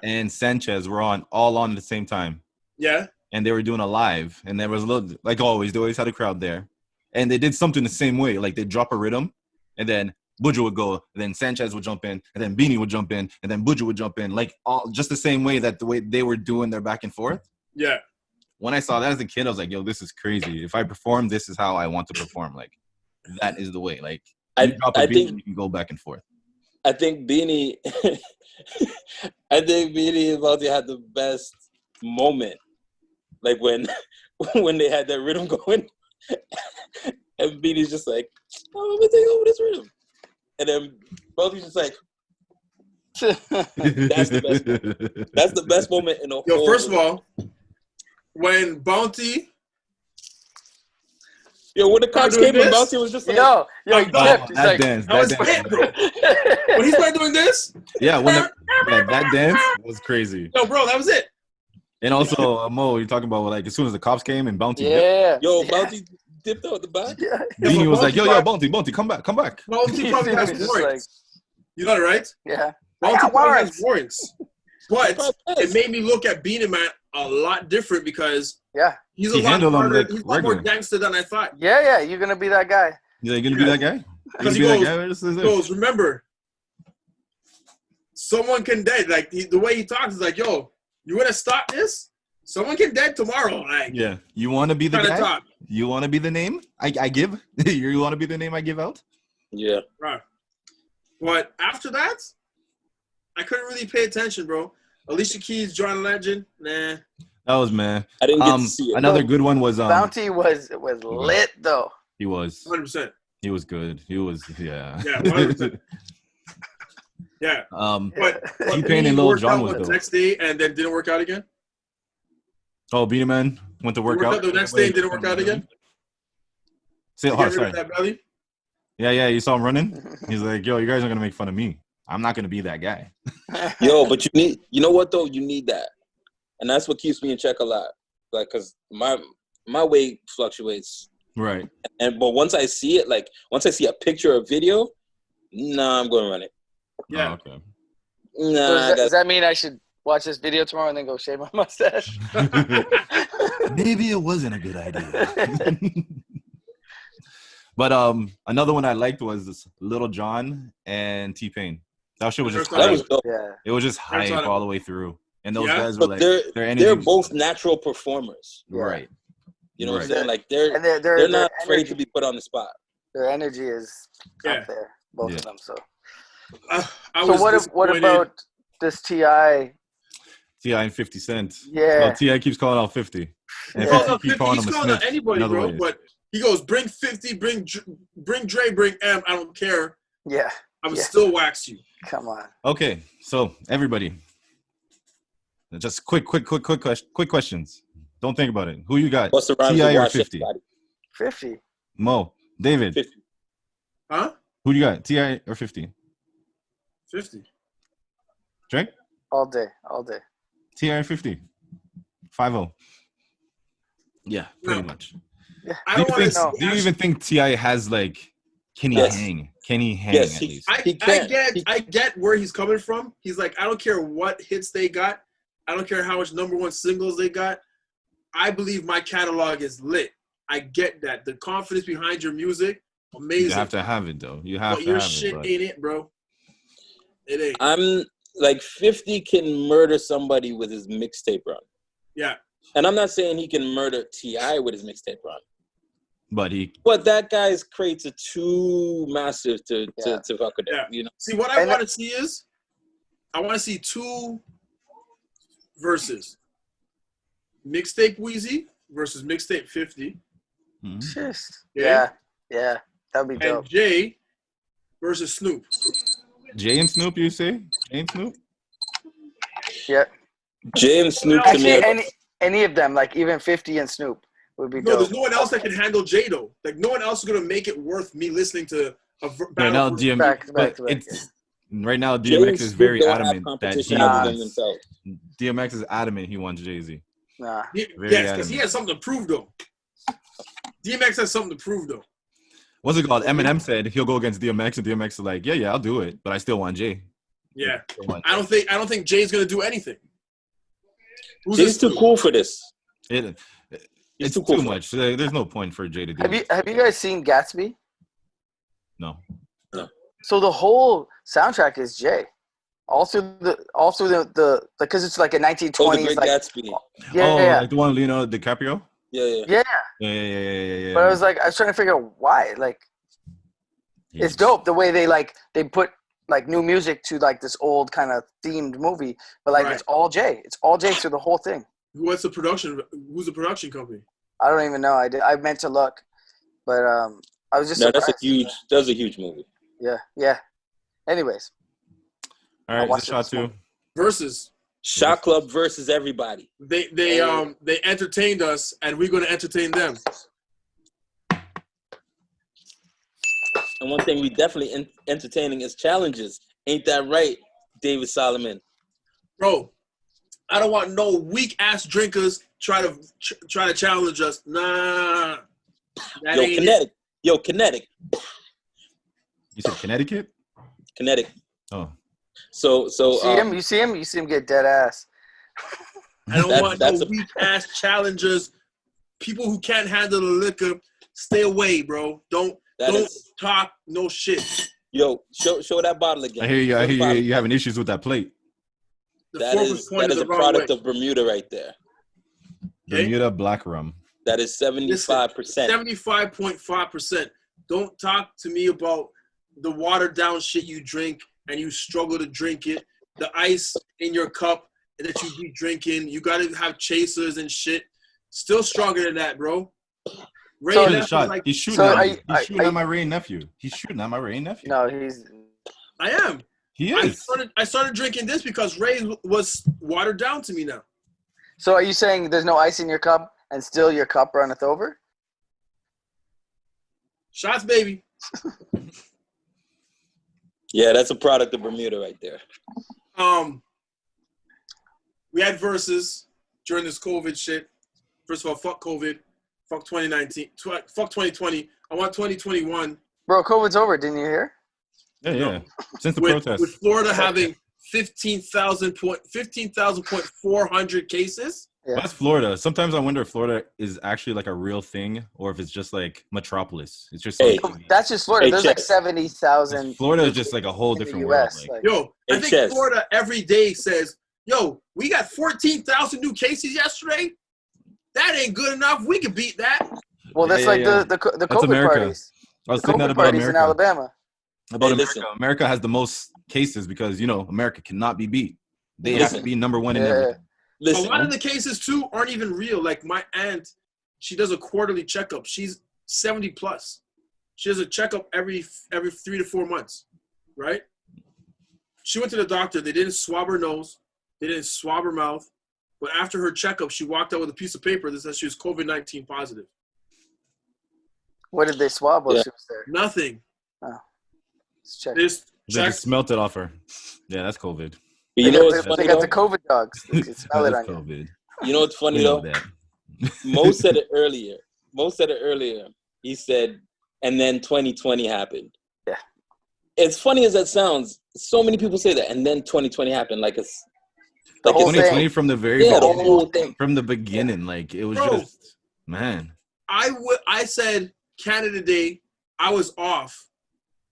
and
Sanchez were all on at the same time?
Yeah.
And they were doing a live, and there was a little, like always, they always had a crowd there. And they did something the same way. Like, they'd drop a rhythm, and then Buju would go, and then Sanchez would jump in, and then Beanie would jump in, and then Buju would jump in. Like, all just the same way that the way they were doing their back and forth.
Yeah.
When I saw that as a kid, I was like, yo, this is crazy. If I perform, this is how I want to perform. Like, that is the way. Like
I-
you drop a
I
beat,
think-
and you can go back and forth.
I think Beanie, and Bounty had the best moment, like when when they had that rhythm going, and Beanie's just like, "Oh, let me take over this rhythm," and then Bounty's just like, "That's the best moment. That's the best moment in the
Yo,
whole."
first of all, when Bounty,
when the cops
doing
came and
this?
Bounty was just like,
yo, he
Oh,
dipped. He's
that
like,
dance,
that was
that dance.
it, bro. When he started doing this,
Yeah, that dance was crazy.
yo, bro, that was it.
And also, Mo, you're talking about like as soon as the cops came and Bounty dipped,
yeah.
"Yo,
yeah.
Bounty dipped out the back."
Yeah.
Beanie was like, yo,
Bounty
Bounty, come back.
Bounty
He's
probably has
just
warrants. You know that, right?
Yeah.
Bounty
got
probably has
warrants.
warrants. But it made me look at Beanie Man a lot different because
Yeah.
he's
He
a lot
handled them
harder.
like
He's a lot more
regular.
gangster than I thought.
Yeah. You're gonna be that guy.
You gonna be that guy? You
Because
gonna
he
be
goes,
that guy? This is
he
it.
goes, remember, someone can dead. Like the way he talks is like, yo, you want to stop this? Someone can dead tomorrow. Like,
Yeah, you want to be the
trying to
guy?
talk.
You want to be the name I give? You want to be the name I give out?
Yeah,
Right. But after that, I couldn't really pay attention, bro. Alicia Keys, John Legend, nah.
That was man.
I didn't get to see it.
Another good one was
Bounty was lit though.
He was
100%.
good. He was
Yeah, 100%. Yeah. But
T-Pain
he
and Lil
worked
Jon
out
was
the
dope.
next day and then didn't work out again.
Beanie Man went to work
Worked
out.
out the next day and didn't work out again.
Say,
To get rid
sorry.
of that belly.
Yeah, you saw him running. He's like, yo, you guys are gonna make fun of me. I'm not gonna be that guy.
Yo, but you know what though? You need that, and that's what keeps me in check a lot. Like, cause my weight fluctuates,
Right.
but once I see it, like once I see a picture or video, nah, I'm going to run it.
Yeah.
Oh, okay.
Nah,
Does that mean I should watch this video tomorrow and then go shave my mustache?
Maybe it wasn't a good idea. But another one I liked was this Little John and T-Pain. That shit was just
that was
hype.
dope.
Yeah.
It was just
Never saw
hype
it.
all the way through. And those
Yeah?
guys were
But
like,
they're
their energy
they're
was-
both natural performers.
Yeah.
right.
You know what I'm
Right.
saying? Like they're
And their
not afraid
energy,
to be put on the spot.
their energy is
Yeah.
up there, both
Yeah.
of them. So
I
so
was
what
disappointed.
about this Ti?
T.I. and 50 Cent.
Yeah.
Well, T.I. keeps calling out 50. And
Yeah.
50 keep calling
He's
him a
calling out
snitch.
anybody,
in other
bro.
ways.
But he goes, bring 50, bring Dre, bring M. I don't care.
Yeah.
I would
Yeah.
still wax you.
Come on.
Okay, so everybody, just quick questions. Don't think about it. Who you got?
What's the rhymes
T.I.
to
or
watch
50?
anybody?
50.
Mo, David,
50.
Huh?
who you got? T.I. or 50?
50.
Drake?
All day.
T.I. or 50? 5-0. Yeah, pretty
No.
much.
I don't want to.
Do you even think T.I. has like? Can he
Yes.
hang? Can he hang
Yes,
at
he-
least?
I get where he's coming from. He's like, I don't care what hits they got. I don't care how much number one singles they got. I believe my catalog is lit. I get that. The confidence behind your music, amazing.
You have to have it though. You have
But
to
your
have
shit
it. But
ain't it, bro. It ain't.
I'm like 50 can murder somebody with his mixtape run.
Yeah.
And I'm not saying he can murder T.I. with his mixtape run.
But
that guy's crates are too massive to fuck with
Yeah.
them, you know.
See, what I want to see is, I want to see two verses. Mixtape Wheezy versus Mixtape 50.
Yeah. That'd be dope.
And Jay versus Snoop.
Jay and Snoop, you say? Jay and Snoop?
Yeah.
Jay and Snoop to me.
Actually, any of them, like even 50 and Snoop, would be
No,
dope.
there's no one else that can handle Jay though. Like no one else is gonna make it worth me listening to a
Right now,
battle.
right now,
Jay
DMX
and
is
Snoop
very
don't have
adamant that
competition
he
other than
wants.
themselves.
DMX is adamant he wants Jay-Z.
Nah.
Yes,
Very
because
adamant.
he has something to prove though. DMX has something to prove though.
What's it called? Eminem said he'll go against DMX, and DMX is like, yeah, I'll do it, but I still want Jay.
Yeah, I don't think Jay's gonna do anything. Who's
Jay's
this
too
dude?
cool for this.
It's
too cool
too
for
much. There's no point for Jay to do it.
Have you guys seen Gatsby?
No.
So the whole soundtrack is Jay. Also the because it's like a 1920s
Oh, the Great
like
Gatsby.
Like the one Leonardo DiCaprio?
Yeah.
Yeah.
But I was trying to figure out why. Like It's dope the way they put like new music to like this old kind of themed movie, but like it's all Jay. It's all Jay through the whole thing.
What's the production? Who's the production company?
I don't even know. I meant to look, but I was just
that's
surprised.
that's a huge movie.
Yeah. Anyways,
All right, is it shot two?
Versus
Shot Club versus everybody.
They entertained us, and we're gonna entertain them.
And one thing we definitely entertaining is challenges. Ain't that right, David Solomon?
Bro, I don't want no weak ass drinkers try to challenge us. Nah.
Kinetic.
You said Connecticut?
Kinetic.
Oh.
So
you see him get dead ass.
I don't want no weak ass challengers. People who can't handle the liquor, stay away, bro. Don't talk no shit.
Yo, show that bottle again.
I hear you having issues with that plate.
That is a product of Bermuda right there.
Okay?
Bermuda black rum.
That is 75%.
75.5%. Don't talk to me about the watered down shit you drink and you struggle to drink it. The ice in your cup that you be drinking. You got to have chasers and shit. Still stronger than that, bro.
He's shooting at my Ray nephew. He's shooting at my Ray nephew.
No,
I am.
He is.
I started drinking this because Ray was watered down to me now.
So are you saying there's no ice in your cup and still your cup runneth over?
Shots, baby.
Yeah, that's a product of Bermuda right there.
We had verses during this COVID shit. First of all, fuck COVID. Fuck 2019. Fuck 2020. I want 2021.
Bro, COVID's over. Didn't you hear?
Yeah. Since the protest.
With Florida having 15,400 cases.
Yeah.
That's Florida. Sometimes I wonder if Florida is actually like a real thing or if it's just like Metropolis. It's just
that's just Florida. There's like 70,000.
Florida is just like a whole different world.
Like, I think Florida every day says, "Yo, we got 14,000 new cases yesterday. That ain't good enough. We can beat that."
Well, that's the COVID parties.
I was saying that about America.
In Alabama.
America has the most cases because America cannot be beat. They have to be number one in everything.
A lot of the cases too aren't even real. Like my aunt, she does a quarterly checkup. She's 70 plus. She does a checkup every 3 to 4 months, right? She went to the doctor. They didn't swab her nose. They didn't swab her mouth. But after her checkup, she walked out with a piece of paper that says she was COVID-19 positive.
What did they swab while she was there?
Nothing.
Oh. Let's check.
They just smelt it off her. Yeah, that's COVID.
You know what's funny?
They got the COVID dogs. They can smell it on
COVID. You know what's funny though? Mo said it earlier. He said, and then 2020 happened.
Yeah.
As funny as that sounds, so many people say that, and then 2020 happened. Like it's
the whole
2020 from the very
the whole thing
from the beginning. Like it was just man.
I said Canada Day. I was off,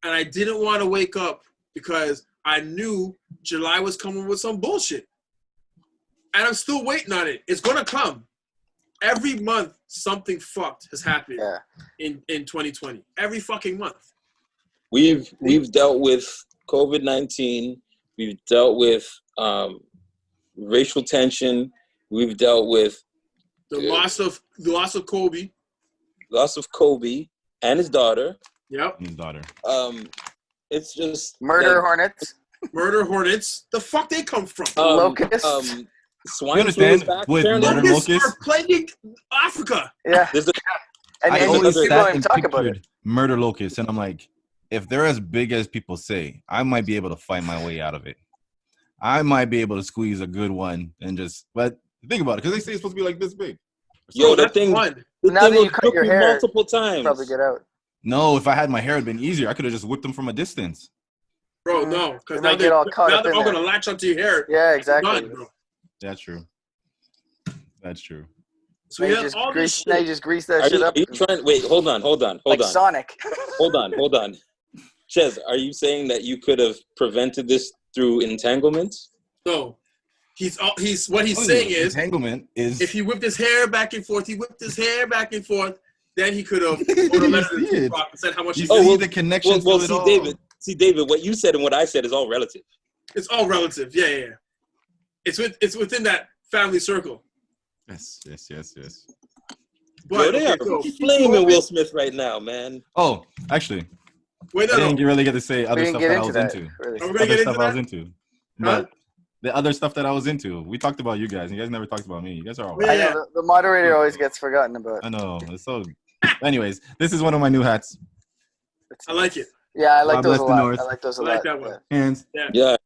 and I didn't want to wake up because I knew July was coming with some bullshit. And I'm still waiting on it. It's going to come. Every month, something fucked has happened in 2020. Every fucking month.
We've dealt with COVID-19. We've dealt with racial tension. We've dealt with
the loss of Kobe.
Loss of Kobe and his daughter.
Yep.
His daughter.
It's just
murder hornets.
Murder hornets. The fuck they come from?
Locusts.
Swine flu is back.
With murder locusts
are plaguing Africa.
Yeah.
I always sat and pictured murder locusts, and I'm like, if they're as big as people say, I might be able to fight my way out of it. I might be able to squeeze a good one and just. But think about it, because they say it's supposed to be like this big.
Yo, that thing.
Now that you cut your hair,
multiple times,
probably get out.
No, if I had my hair, it'd been easier. I could have just whipped them from a distance.
Bro, no, because now they're all going to latch onto your hair.
Yeah, exactly.
Done, bro.
That's true. That's true.
So now
you just grease that shit up.
Are you trying? Wait, hold on.
Like Sonic.
hold on. Chez, are you saying that you could have prevented this through entanglements?
No. What he's saying is
entanglement is
if he whipped his hair back and forth, then he could have wrote a letter to
see it.
Tupac and said how much
You
he
see
missed.
the connections
Well,
to it
see,
all.
David, what you said and what I said is all relative.
It's all relative. Yeah. It's within that family circle.
Yes.
Bro,
But
they
okay,
are
so
flaming Will Smith right now, man.
Oh, actually,
wait,
I
no.
didn't really get to say
We
other
didn't
stuff
get
that I
into
was
that.
into.
Really.
Are we gonna
Other
get
stuff
into
I was
that?
into. But the other stuff that I was into, we talked about you guys. You guys never talked about me. You guys are all
Yeah.
I know the moderator always gets forgotten about.
I know. It's so. Anyways, this is one of my new hats.
I like it.
Yeah, I like
God
those
bless
a
the
lot.
North.
I like those a
I like
lot.
that one.
Hands.
Yeah.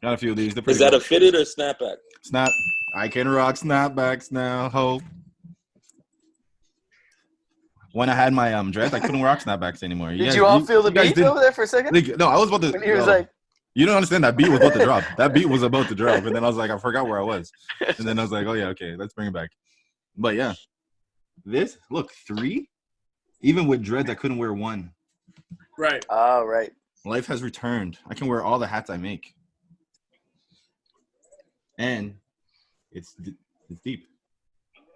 Got a few of these. They're
Is
pretty
that
good.
a fitted or snapback?
Snap. I can rock snapbacks now. Ho. When I had my dress, I couldn't rock snapbacks anymore.
Did you all feel the
guys
beat
didn't-
over there for a second?
Like, no, I was about to.
When he was
yo,
like,
you don't understand. That beat was about to drop. That beat was about to drop, and then I was like, I forgot where I was, and then I was like, oh yeah, okay, let's bring it back. But yeah, this look 3. Even with dreads, I couldn't wear 1.
Right.
oh, right.
Life has returned. I can wear all the hats I make, and it's deep.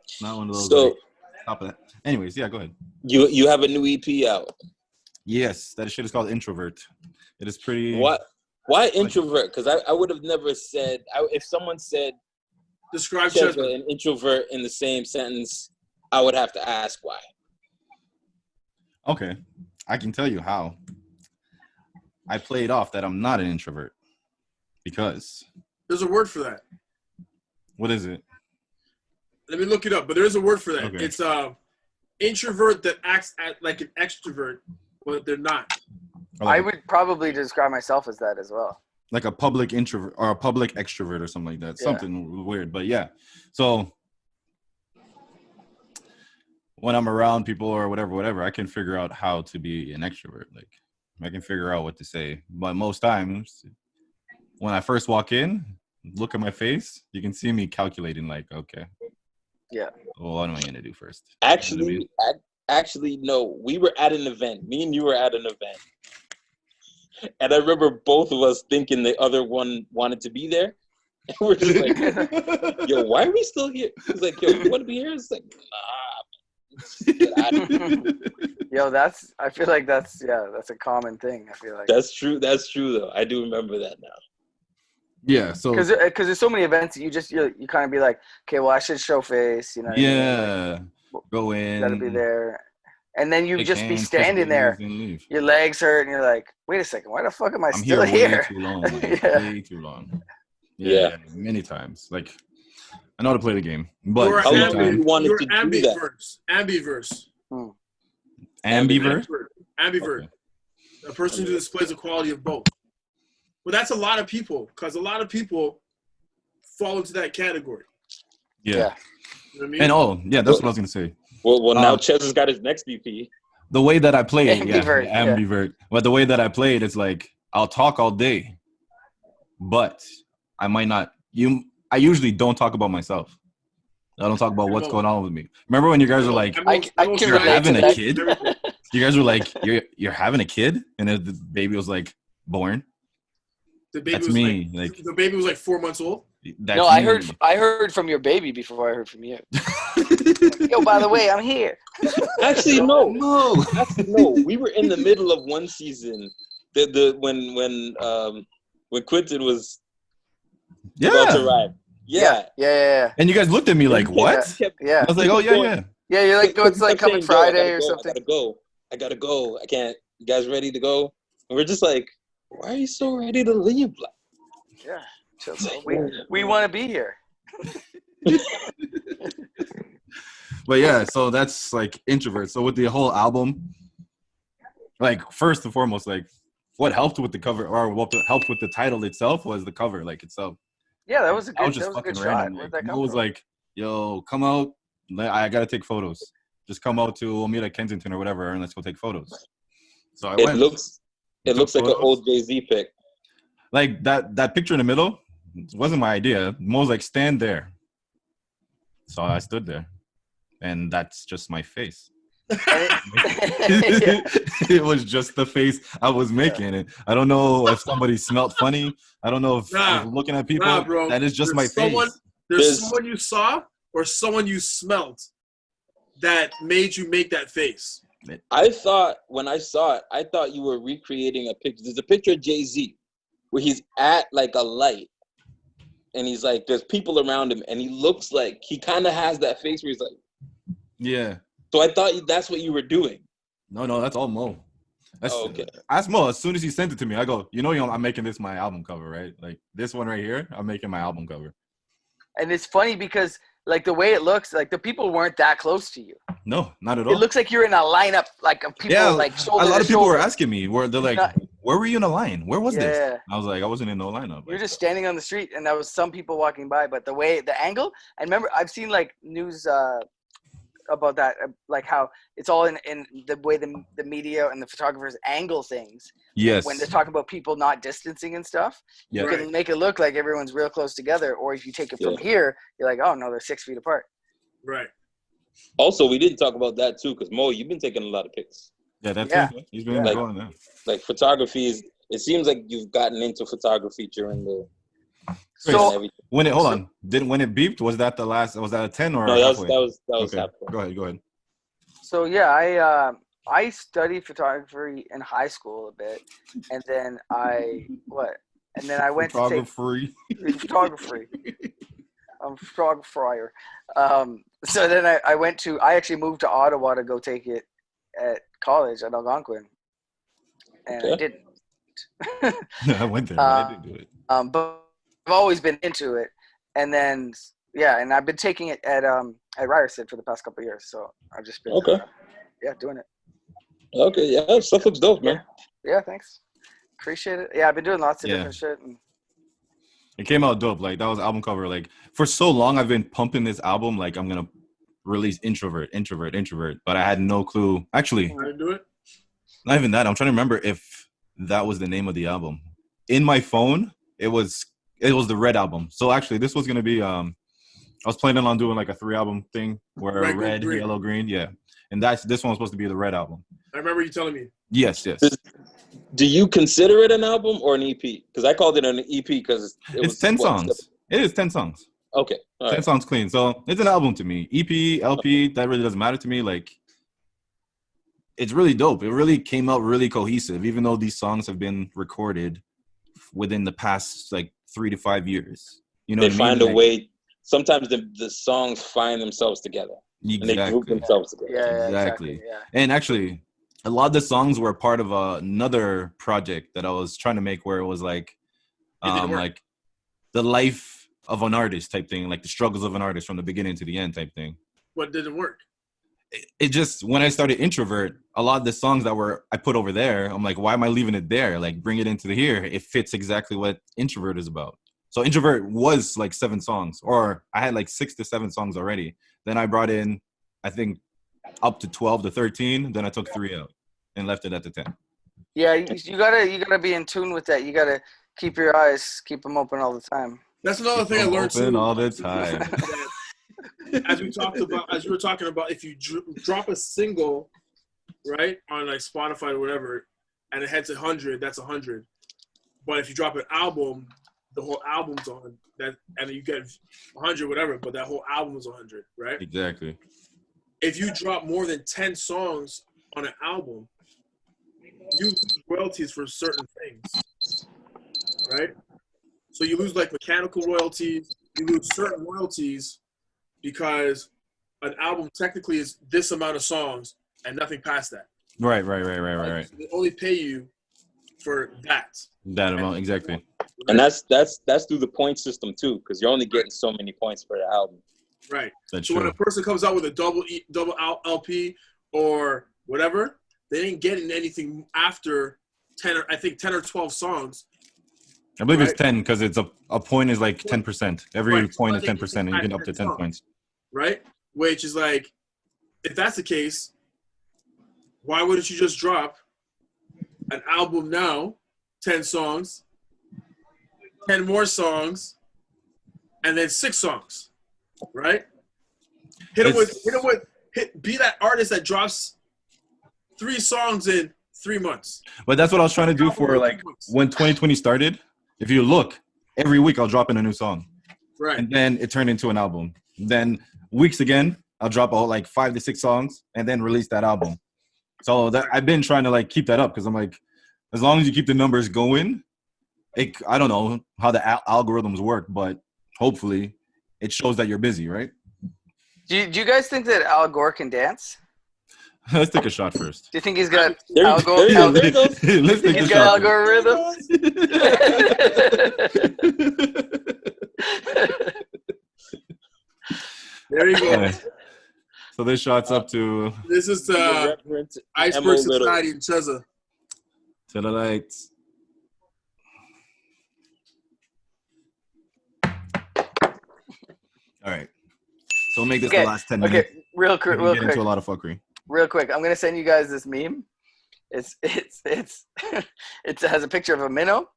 It's not one of those.
So
like, top of that. Anyways, yeah, go ahead.
you have a new EP out.
Yes, that shit is called Introvert. It is pretty.
Why introvert? Because I would have never said if someone said
Describe
CheZZa
CheZZa.
and introvert in the same sentence, I would have to ask why.
Okay, I can tell you how. I played off that I'm not an introvert because
There's a word for that.
what is it?
Let me look it up. But there is a word for that.
Okay.
It's introvert that acts like an extrovert, but they're not.
Or
I
like,
would probably describe myself as that as well.
like a public introvert or a public extrovert or something like that.
Yeah.
Something weird, but yeah. So when I'm around people or whatever, I can figure out how to be an extrovert. Like I can figure out what to say. But most times, when I first walk in, look at my face, you can see me calculating. Like, okay,
Yeah.
well, what am I gonna do first? You know what I mean?
Actually, no. We were at an event. Me and you were at an event. And I remember both of us thinking the other one wanted to be there. And we're just like, yo, why are we still here? He's like, yo, you want to be here? It's like, nah. Get out of here.
Yo, I feel like that's a common thing. I feel like
That's true. That's true, though. I do remember that now.
Yeah. So
because there's so many events that you kind of be like, okay, well, I should show face, you know. what I mean?
yeah, go
Like,
in.
you gotta be there, and then you
shake
just be
hands, kiss
standing there.
babies, and leave.
Your legs hurt, and you're like, wait a second, why the fuck am I
I'm
still
here
here?
way too long. Man.
Yeah.
Way too long.
Yeah.
Many times. Like I know how to play the game, but
You're
at the
How
same
long have
time,
you wanted
you're
to do that?
Ambiverse.
ambivert.
Ambivert.
Okay.
A person who displays the quality of both. Well, that's a lot of people, because a lot of people fall into that category.
Yeah.
Yeah.
You know what I mean?
And that's what I was gonna say.
Well, now CheZZa's got his next EP.
The way that I play it,
Ambivert, yeah.
ambivert. But the way that I play it, it's like I'll talk all day, but I might not. I usually don't talk about myself. I don't talk about what's going on with me. Remember when you guys were like,
I can
"You're
relate
having
to
a
that.
kid?" You guys were like, "You're having a kid," and then the baby was like born.
The baby
That's
was
me.
like the baby was like 4 months old.
That's
No, I
me.
heard from your baby before I heard from you. Yo, by the way, I'm here.
Actually, no.
No.
Actually, no. We were in the middle of one season. When Quentin was about to
Yeah.
arrive. Yeah.
Yeah.
And you guys looked at me like, "What?"
Yeah.
I was like, "Oh yeah."
Yeah, you're like, it's like coming Friday or something.
I gotta go. I can't. You guys ready to go? And we're just like, why are you so ready to leave? Like,
Yeah. Chill, bro. We want to be here.
But yeah, so that's like introvert. So with the whole album, like first and foremost, like what helped with the cover or what helped with the title itself was the cover, like itself.
Yeah, that was a
I
good.
was just
That was a
fucking
good
random.
shot. Where'd
Like,
that
Mo
come
was
from?
like, "Yo, come out. I gotta take photos. Just come out to we'll meet at Kensington or whatever, and let's go take photos." So I
it
went.
looks
took
like an
photos.
old Jay-Z pic.
Like that picture in the middle wasn't my idea. Mo was like, "Stand there." So I stood there, and that's just my face. It was just the face I was making. And I don't know if somebody smelled funny. I don't know if I was looking at people.
Bro.
That is just my
There's
face.
There's someone you saw or someone you smelled. that made you make that face?
I thought when I saw it, I thought you were recreating a picture. There's a picture of Jay-Z where he's at like a light, and he's like, there's people around him, and he looks like he kind of has that face where he's like,
Yeah.
so I thought that's what you were doing.
No, that's all Mo. That's,
okay.
Ask Mo. As soon as he sent it to me, I go, I'm making this my album cover, right? Like this one right here, I'm making my album cover.
And it's funny because like the way it looks, like the people weren't that close to you.
No, not at all.
It looks like you're in a lineup, like of people, like shoulder
a lot
to
of people
shoulder.
were asking me, where were you in a line? Where was this? I was like, I wasn't in no lineup.
You're just standing on the street, and there was some people walking by, but the angle, and remember, I've seen like news about that, like how it's all in the way the media and the photographers angle things.
Yes.
When they're talking about people not distancing and stuff, you can make it look like everyone's real close together, or if you take it from here, you're like, oh no, they're 6 feet apart.
Right.
Also, we didn't talk about that too, because Mo, you've been taking a lot of pics.
Yeah, that's it. He's been going there.
Like photography is. It seems like you've gotten into photography during the.
So
when it when it beeped, was that the last? Was that a 10 or?
No, that was
okay.
halfway.
Go ahead.
So yeah, I studied photography in high school a bit, and then I went to take photography. I'm a photographer. So then I actually moved to Ottawa to go take it at college at Algonquin, and I didn't.
I went there, but I didn't do it.
But I've always been into it, and then and I've been taking it at Ryerson for the past couple of years. So I've just been doing it.
Okay, yeah, stuff looks dope, man.
Yeah, thanks. Appreciate it. Yeah, I've been doing lots of different shit.
It came out dope. Like that was album cover. Like for so long, I've been pumping this album. Like I'm gonna release introvert, but I had no clue. Actually,
how to do it?
Not even that. I'm trying to remember if that was the name of the album. In my phone, it was the Red album. So actually, this was gonna be. I was planning on doing like a 3-album thing where red, yellow, green, and this one was supposed to be the Red album.
I remember you telling me.
Yes.
Do you consider it an album or an EP? Because I called it an EP because
it's 10 songs. It is 10 songs.
Okay.
10 songs clean. So it's an album to me. EP, LP, that really doesn't matter to me. Like, it's really dope. It really came out really cohesive, even though these songs have been recorded within the past, like, 3 to 5 years. You know
they
what I mean?
Find a way. Sometimes the songs find themselves together.
Exactly.
And they group themselves together.
Yeah,
exactly.
Yeah.
And actually, a lot of the songs were part of another project that I was trying to make where it was like the life of an artist type thing, like the struggles of an artist from the beginning to the end type thing.
What didn't work?
It just, when I started Introvert, a lot of the songs that I put over there, I'm like, why am I leaving it there? Like, bring it into here. It fits exactly what Introvert is about. So Introvert was like 7 songs, or I had like 6 to 7 songs already. Then I brought in, I think, up to 12 to 13. Then I took 3 out and left it at the 10.
Yeah, you gotta be in tune with that. You gotta keep your eyes, keep them open all the time.
That's another thing I learned too.
Open all the time.
As you were talking about, if you drop a single, right, on like Spotify or whatever, and it hits 100, that's 100. But if you drop an album, the whole album's on that, and you get 100, whatever. But that whole album is 100, right?
Exactly.
If you drop more than 10 songs on an album, you lose royalties for certain things, right? So you lose like mechanical royalties, you lose certain royalties because an album technically is this amount of songs and nothing past that.
Right.
So they only pay you for that.
That amount, exactly.
And that's through the point system too, because you're only getting so many points per album.
Right.
That's
so
true.
When a person comes out with a double LP or whatever, they ain't getting anything after 10 or 12 songs.
I believe it's 10 because it's a point is like 10%. Every point is 10%, and you get up to 10 points.
Right? Which is like, if that's the case, why wouldn't you just drop an album now, 10 songs, 10 more songs, and then 6 songs, right? Be that artist that drops 3 songs in 3 months.
But that's what I was trying to do for like when 2020 started. If you look, every week I'll drop in a new song.
Right.
And then it turned into an album. Then weeks again, I'll drop like 5 to 6 songs and then release that album. So that I've been trying to like keep that up because I'm like, as long as you keep the numbers going, I don't know how the algorithms work, but hopefully it shows that you're busy, right?
Do you guys think that Al Gore can dance?
Let's take a shot first.
Do you think he's got
There
Al
you
Gore?
go. There you go.
Let's take
He's
a
got Al
shot.
Gore rhythm.
There you go.
All right. So this shot's up to
This is
Reference
Iceberg
Mo Little.
Society and CheZZa.
the lights. All right. So we'll make this the last 10 minutes.
Okay, real quick,
We can get into a lot of fuckery.
real quick. I'm gonna send you guys this meme. It's it has a picture of a minnow.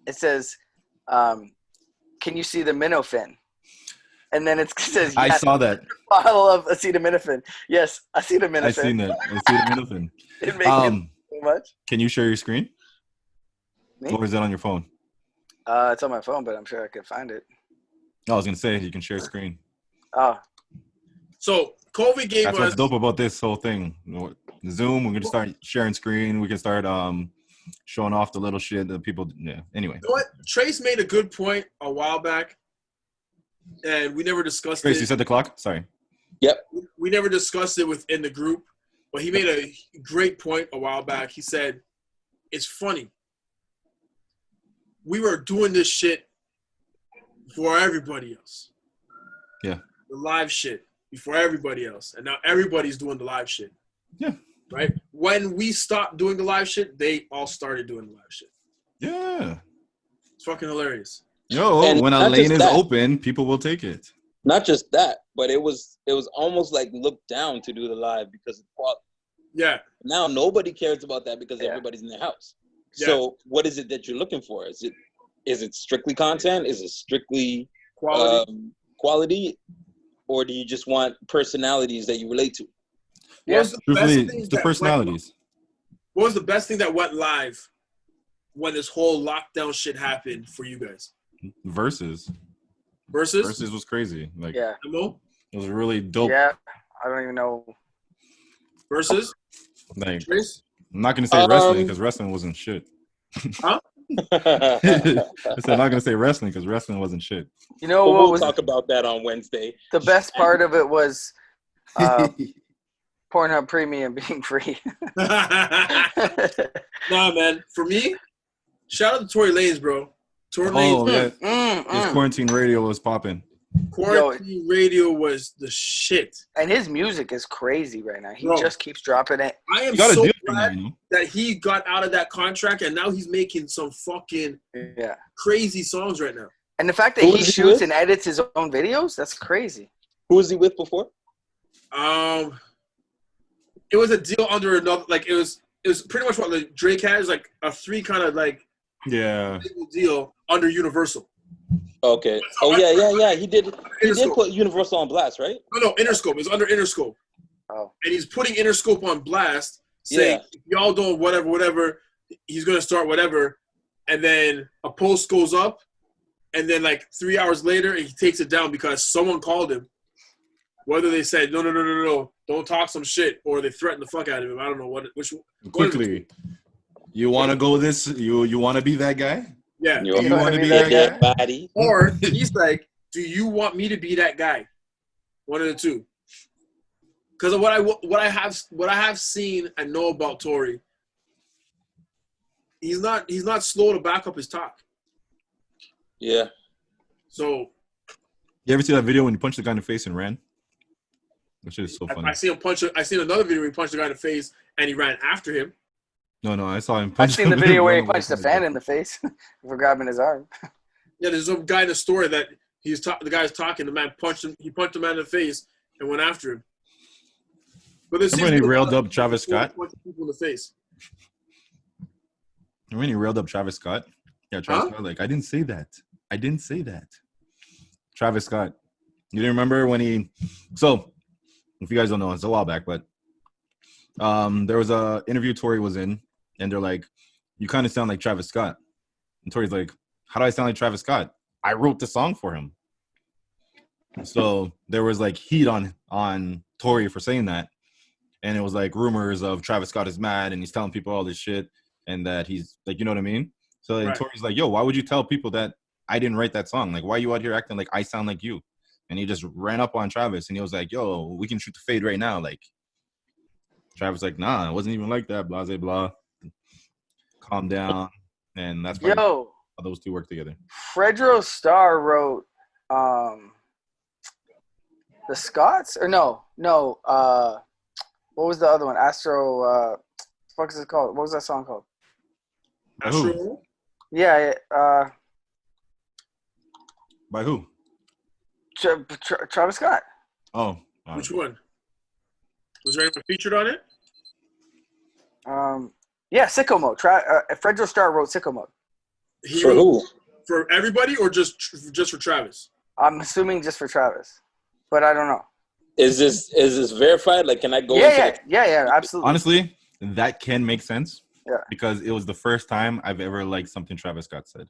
It says, "Can you see the minnow fin?" And then it says,
I
yes,
saw that.
bottle of acetaminophen. Yes, acetaminophen.
I seen that. I see the middle
It makes it so much.
Can you share your screen?
Me?
Or is it on your phone?
It's on my phone, but I'm sure I could find it.
I was gonna say you can share screen.
Oh,
So COVID gave
That's
us.
what's dope about this whole thing. Zoom, we're gonna start sharing screen. We can start showing off the little shit that people. Yeah. Anyway,
You know what? Trace made a good point a while back, and we never discussed
Grace,
it.
you said the clock. Sorry.
We never discussed it within the group, but he made a great point a while back. He said, "It's funny. We were doing this shit for everybody else.
Yeah.
The live shit before everybody else, and now everybody's doing the live shit.
Yeah.
Right? When we stopped doing the live shit, they all started doing the live shit.
Yeah.
It's fucking hilarious.
Yo,
And
when a
not
lane
just
is
that.
open, people will take it.
Not just that, but it was almost like looked down to do the live because of quality.
Yeah.
Now nobody cares about that because
Yeah.
everybody's in their house.
Yeah.
So what is it that you're looking for? Is it strictly content? Is it strictly
Quality.
quality? Or do you just want personalities that you relate to?
What was the best
Truthfully,
thing
it's the
that
personalities.
what was the best thing that went live when this whole lockdown shit happened for you guys?
Versus
Versus?
was crazy. Like
yeah,
Emo?
it was really dope.
yeah. I don't even know.
Versus?
Like
Trace?
I'm not gonna say wrestling because wrestling wasn't shit.
Huh?
I said I'm not gonna say wrestling because wrestling wasn't shit.
You know
But
what
we'll
was
talk about that on Wednesday.
the best part of it was Pornhub Premium being free.
Nah, man. For me, shout out to Tory Lanez, bro. Tory
Oh
Lanez,
yeah, his quarantine radio was popping.
quarantine radio was the shit.
And his music is crazy right now. He
Bro.
just keeps dropping it.
I am
You got a
so
deal right now,
glad
you know.
that he got out of that contract and now he's making some fucking
Yeah.
crazy songs right now.
And the fact that
Who
he
is he
shoots
with?
and edits his own videos, that's crazy.
Who was he with before?
It was a deal under another, like it was pretty much what like Drake has, like a 3 kind of like
Yeah.
label deal under Universal.
Okay. Oh yeah. He did
Interscope.
put Universal on blast, right?
No, Interscope. It's under Interscope.
Oh.
And he's putting Interscope on blast, saying,
Yeah.
if y'all don't whatever, he's going to start whatever. And then a post goes up, and then like 3 hours later, he takes it down because someone called him. Whether they said, no, don't talk some shit, or they threatened the fuck out of him. I don't know which.
Quickly, you want to go this? You want to be that guy?
Yeah.
You
You want to be
that
that guy?
body.
Or he's like, do you want me to be that guy? One of the two. Because of what I have seen and know about Tory, he's not slow to back up his talk.
Yeah.
So
You ever see that video when you punched the guy in the face and ran? Which is so funny.
I see him punch. I seen another video where he punched the guy in the face and he ran after him.
No, I saw him
I've
punch.
seen the video where he
run away
punched the
from
fan
guy.
in the face for grabbing his arm.
Yeah, there's some guy in the story that the guy's talking. The man punched him. He punched the man in the face and went after him. But there's
Remember when he railed up Travis Scott?
Punching people in the face.
Remember when he railed up Travis Scott? Yeah, Travis Scott. Like I didn't say that. Travis Scott. You didn't remember when he? So, if you guys don't know, it's a while back, but there was a interview Tory was in, and they're like, "You kind of sound like Travis Scott," and Tory's like, "How do I sound like Travis Scott? I wrote the song for him." So there was like heat on Tory for saying that, and it was like rumors of Travis Scott is mad and he's telling people all this shit and that he's like, you know what I mean? So then
Right.
Tory's like, yo, why would you tell people that I didn't write that song? Like, why are you out here acting like I sound like you? And he just ran up on Travis and he was like, yo, we can shoot the fade right now. Like, Travis like, nah, it wasn't even like that. Blah, blah, blah. Calm down. And that's why
Yo,
those two work together.
Fredro Starr wrote the Scots or no. What was the other one? Astro. What the fuck is it called? What was that song called?
By who?
Astro?
Yeah.
By who?
Travis Scott.
Oh.
Which one? Was there anyone featured on it?
Yeah, Sicko Mode. Fredro Starr wrote Sicko Mode.
He
For
wrote
who?
for everybody or just for Travis?
I'm assuming just for Travis, but I don't know.
Is this verified? Like, can I go?
Yeah, absolutely.
Honestly, that can make sense.
Yeah.
Because it was the first time I've ever liked something Travis Scott said.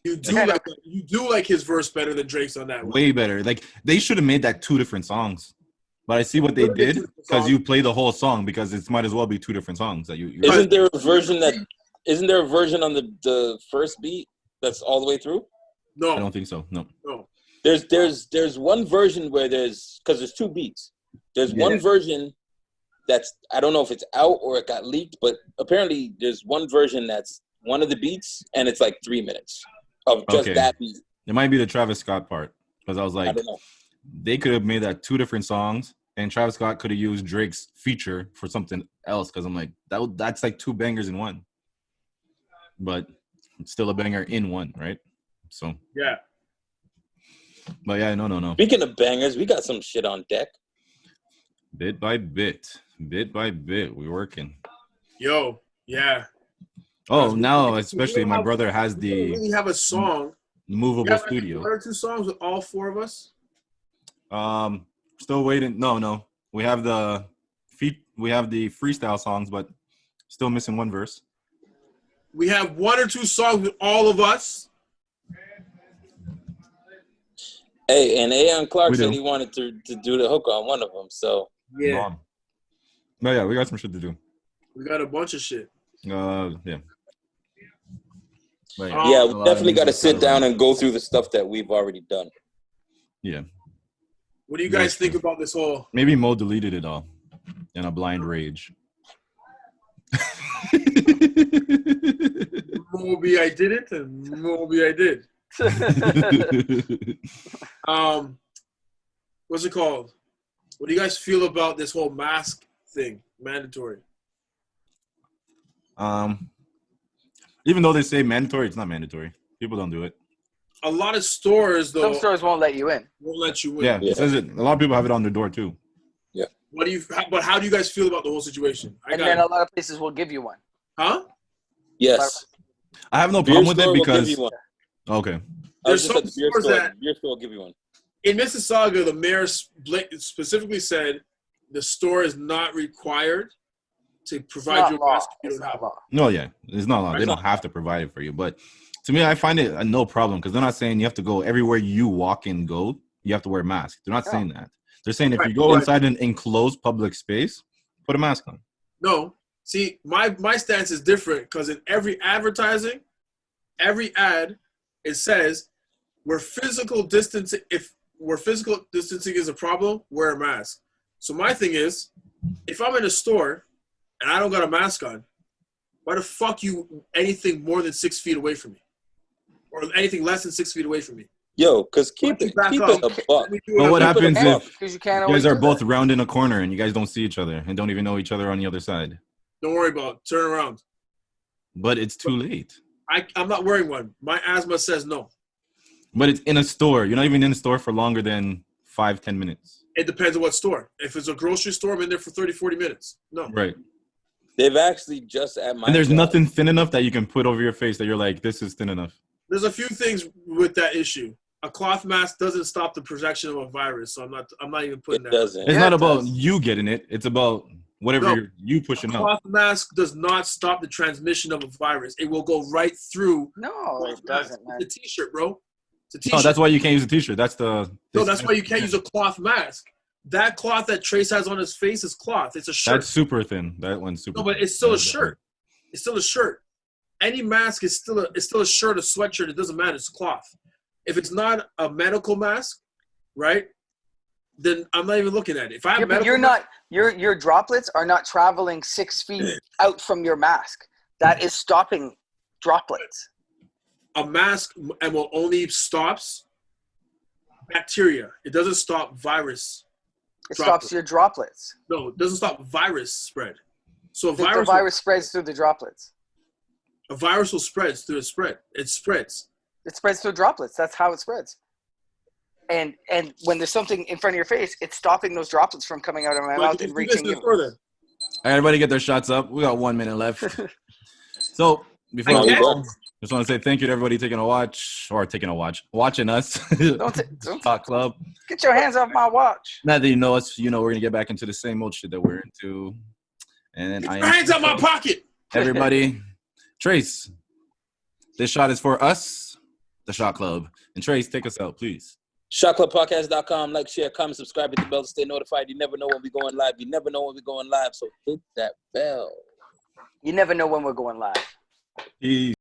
You do like his verse better than Drake's on that one.
Way better. Like, they should have made that 2 different songs. But I see what they did because you play the whole song because it might as well be 2 different songs that you.
Isn't there a version on the first beat that's all the way through?
No,
I don't think so. No.
There's one version where because there's 2 beats. There's one version that's, I don't know if it's out or it got leaked, but apparently there's one version that's one of the beats and it's like 3 minutes of just that beat.
It might be the Travis Scott part because I was like,
I don't know.
They could have made that 2 different songs and Travis Scott could have used Drake's feature for something else because I'm like, that's like 2 bangers in one. But it's still a banger in one, right? So
yeah.
But yeah, no.
Speaking of bangers, we got some shit on deck.
Bit by bit, we're working.
Yo, yeah.
Oh, now especially my brother has
We don't really have a song.
movable studio.
1 or 2 songs with all 4 of us.
Still waiting. No. We have the freestyle songs, but still missing 1 verse.
We have 1 or 2 songs with all of us.
Hey, and Aeon Clark said he wanted to do the hook on one of them. So
yeah.
No, yeah, we got some shit to do.
We got a bunch of shit.
Yeah.
Yeah, we definitely got to sit down and go through the stuff that we've already done.
Yeah.
What do you guys think about this whole?
Maybe Mo deleted it all in a blind rage.
Maybe I didn't, and maybe I did. What's it called? What do you guys feel about this whole mask thing? Mandatory.
Even though they say mandatory, it's not mandatory. People don't do it.
A lot of stores, though,
some stores won't let you in.
Won't let you in.
Yeah, it says it. A lot of people have it on their door too.
Yeah.
But how do you guys feel about the whole situation?
Then a lot of places will give you one.
Huh?
Yes.
I have no problem with it because.
Okay.
There's some stores that
beer store will give you one.
In Mississauga, the mayor specifically said the store is not required to provide you a mask.
No, yeah, it's not law. They don't have to provide it for you. But to me, I find it no problem because they're not saying you have to go everywhere you walk and go. You have to wear a mask. They're not saying that. They're saying if you go inside an enclosed public space, put a mask on.
No. See, my stance is different because in every advertising, every ad, it says where physical distancing is a problem, wear a mask. So my thing is, if I'm in a store and I don't got a mask on, why the fuck you anything more than 6 feet away from me? Or anything less than 6 feet away from me?
Yo, because keep it a buck.
But what happens if
you
guys are both round in a corner and you guys don't see each other and don't even know each other on the other side?
Don't worry about it. Turn around.
But it's too late.
I'm not wearing one. My asthma says no.
But it's in a store. You're not even in a store for longer than 5-10 minutes.
It depends on what store. If it's a grocery store, I'm in there for 30-40 minutes. No.
Right.
They've actually just at my
And there's
job,
nothing thin enough that you can put over your face that you're like, this is thin enough.
There's a few things with that issue. A cloth mask doesn't stop the projection of a virus, so I'm not even putting that.
It doesn't.
It's not about you getting it. It's about whatever you pushing out.
A cloth mask does not stop the transmission of a virus. It will go right through.
No, it doesn't, man.
The T-shirt, bro. It's a t-shirt.
No, that's why you can't use a t-shirt. That's the.
No, that's why you can't use a cloth mask. That cloth that Trace has on his face is cloth. It's a shirt.
That's super thin. That one's super.
No, but
thin.
it's still a
That's
shirt.
different.
It's still a shirt. Any mask is still a shirt, a sweatshirt. It doesn't matter. It's cloth. If it's not a medical mask, right? Then I'm not even looking at it. If I have
your droplets are not traveling 6 feet out from your mask. That is stopping droplets.
A mask and will only stops bacteria. It doesn't stop virus.
It stops your droplets.
No, it doesn't stop virus spread. So
The virus spreads through the droplets.
A virus will spread through a spread. It spreads.
It spreads through droplets. That's how it spreads. And when there's something in front of your face, it's stopping those droplets from coming out of my mouth and reaching you.
All right, everybody get their shots up. We got 1 minute left. So before we go, just want to say thank you to everybody watching us.
Don't
Talk Club.
get your hands off my watch.
Now that you know us, you know we're gonna get back into the same old shit that we're into. And
Get your hands out my pocket.
Everybody, Trace, this shot is for us, the Shot Club. And Trace, take us out, please.
ShotClubPodcast.com. Like, share, comment, subscribe, hit the bell to stay notified. You never know when we're going live. You never know when we're going live, so hit that bell.
You never know when we're going live.
Peace.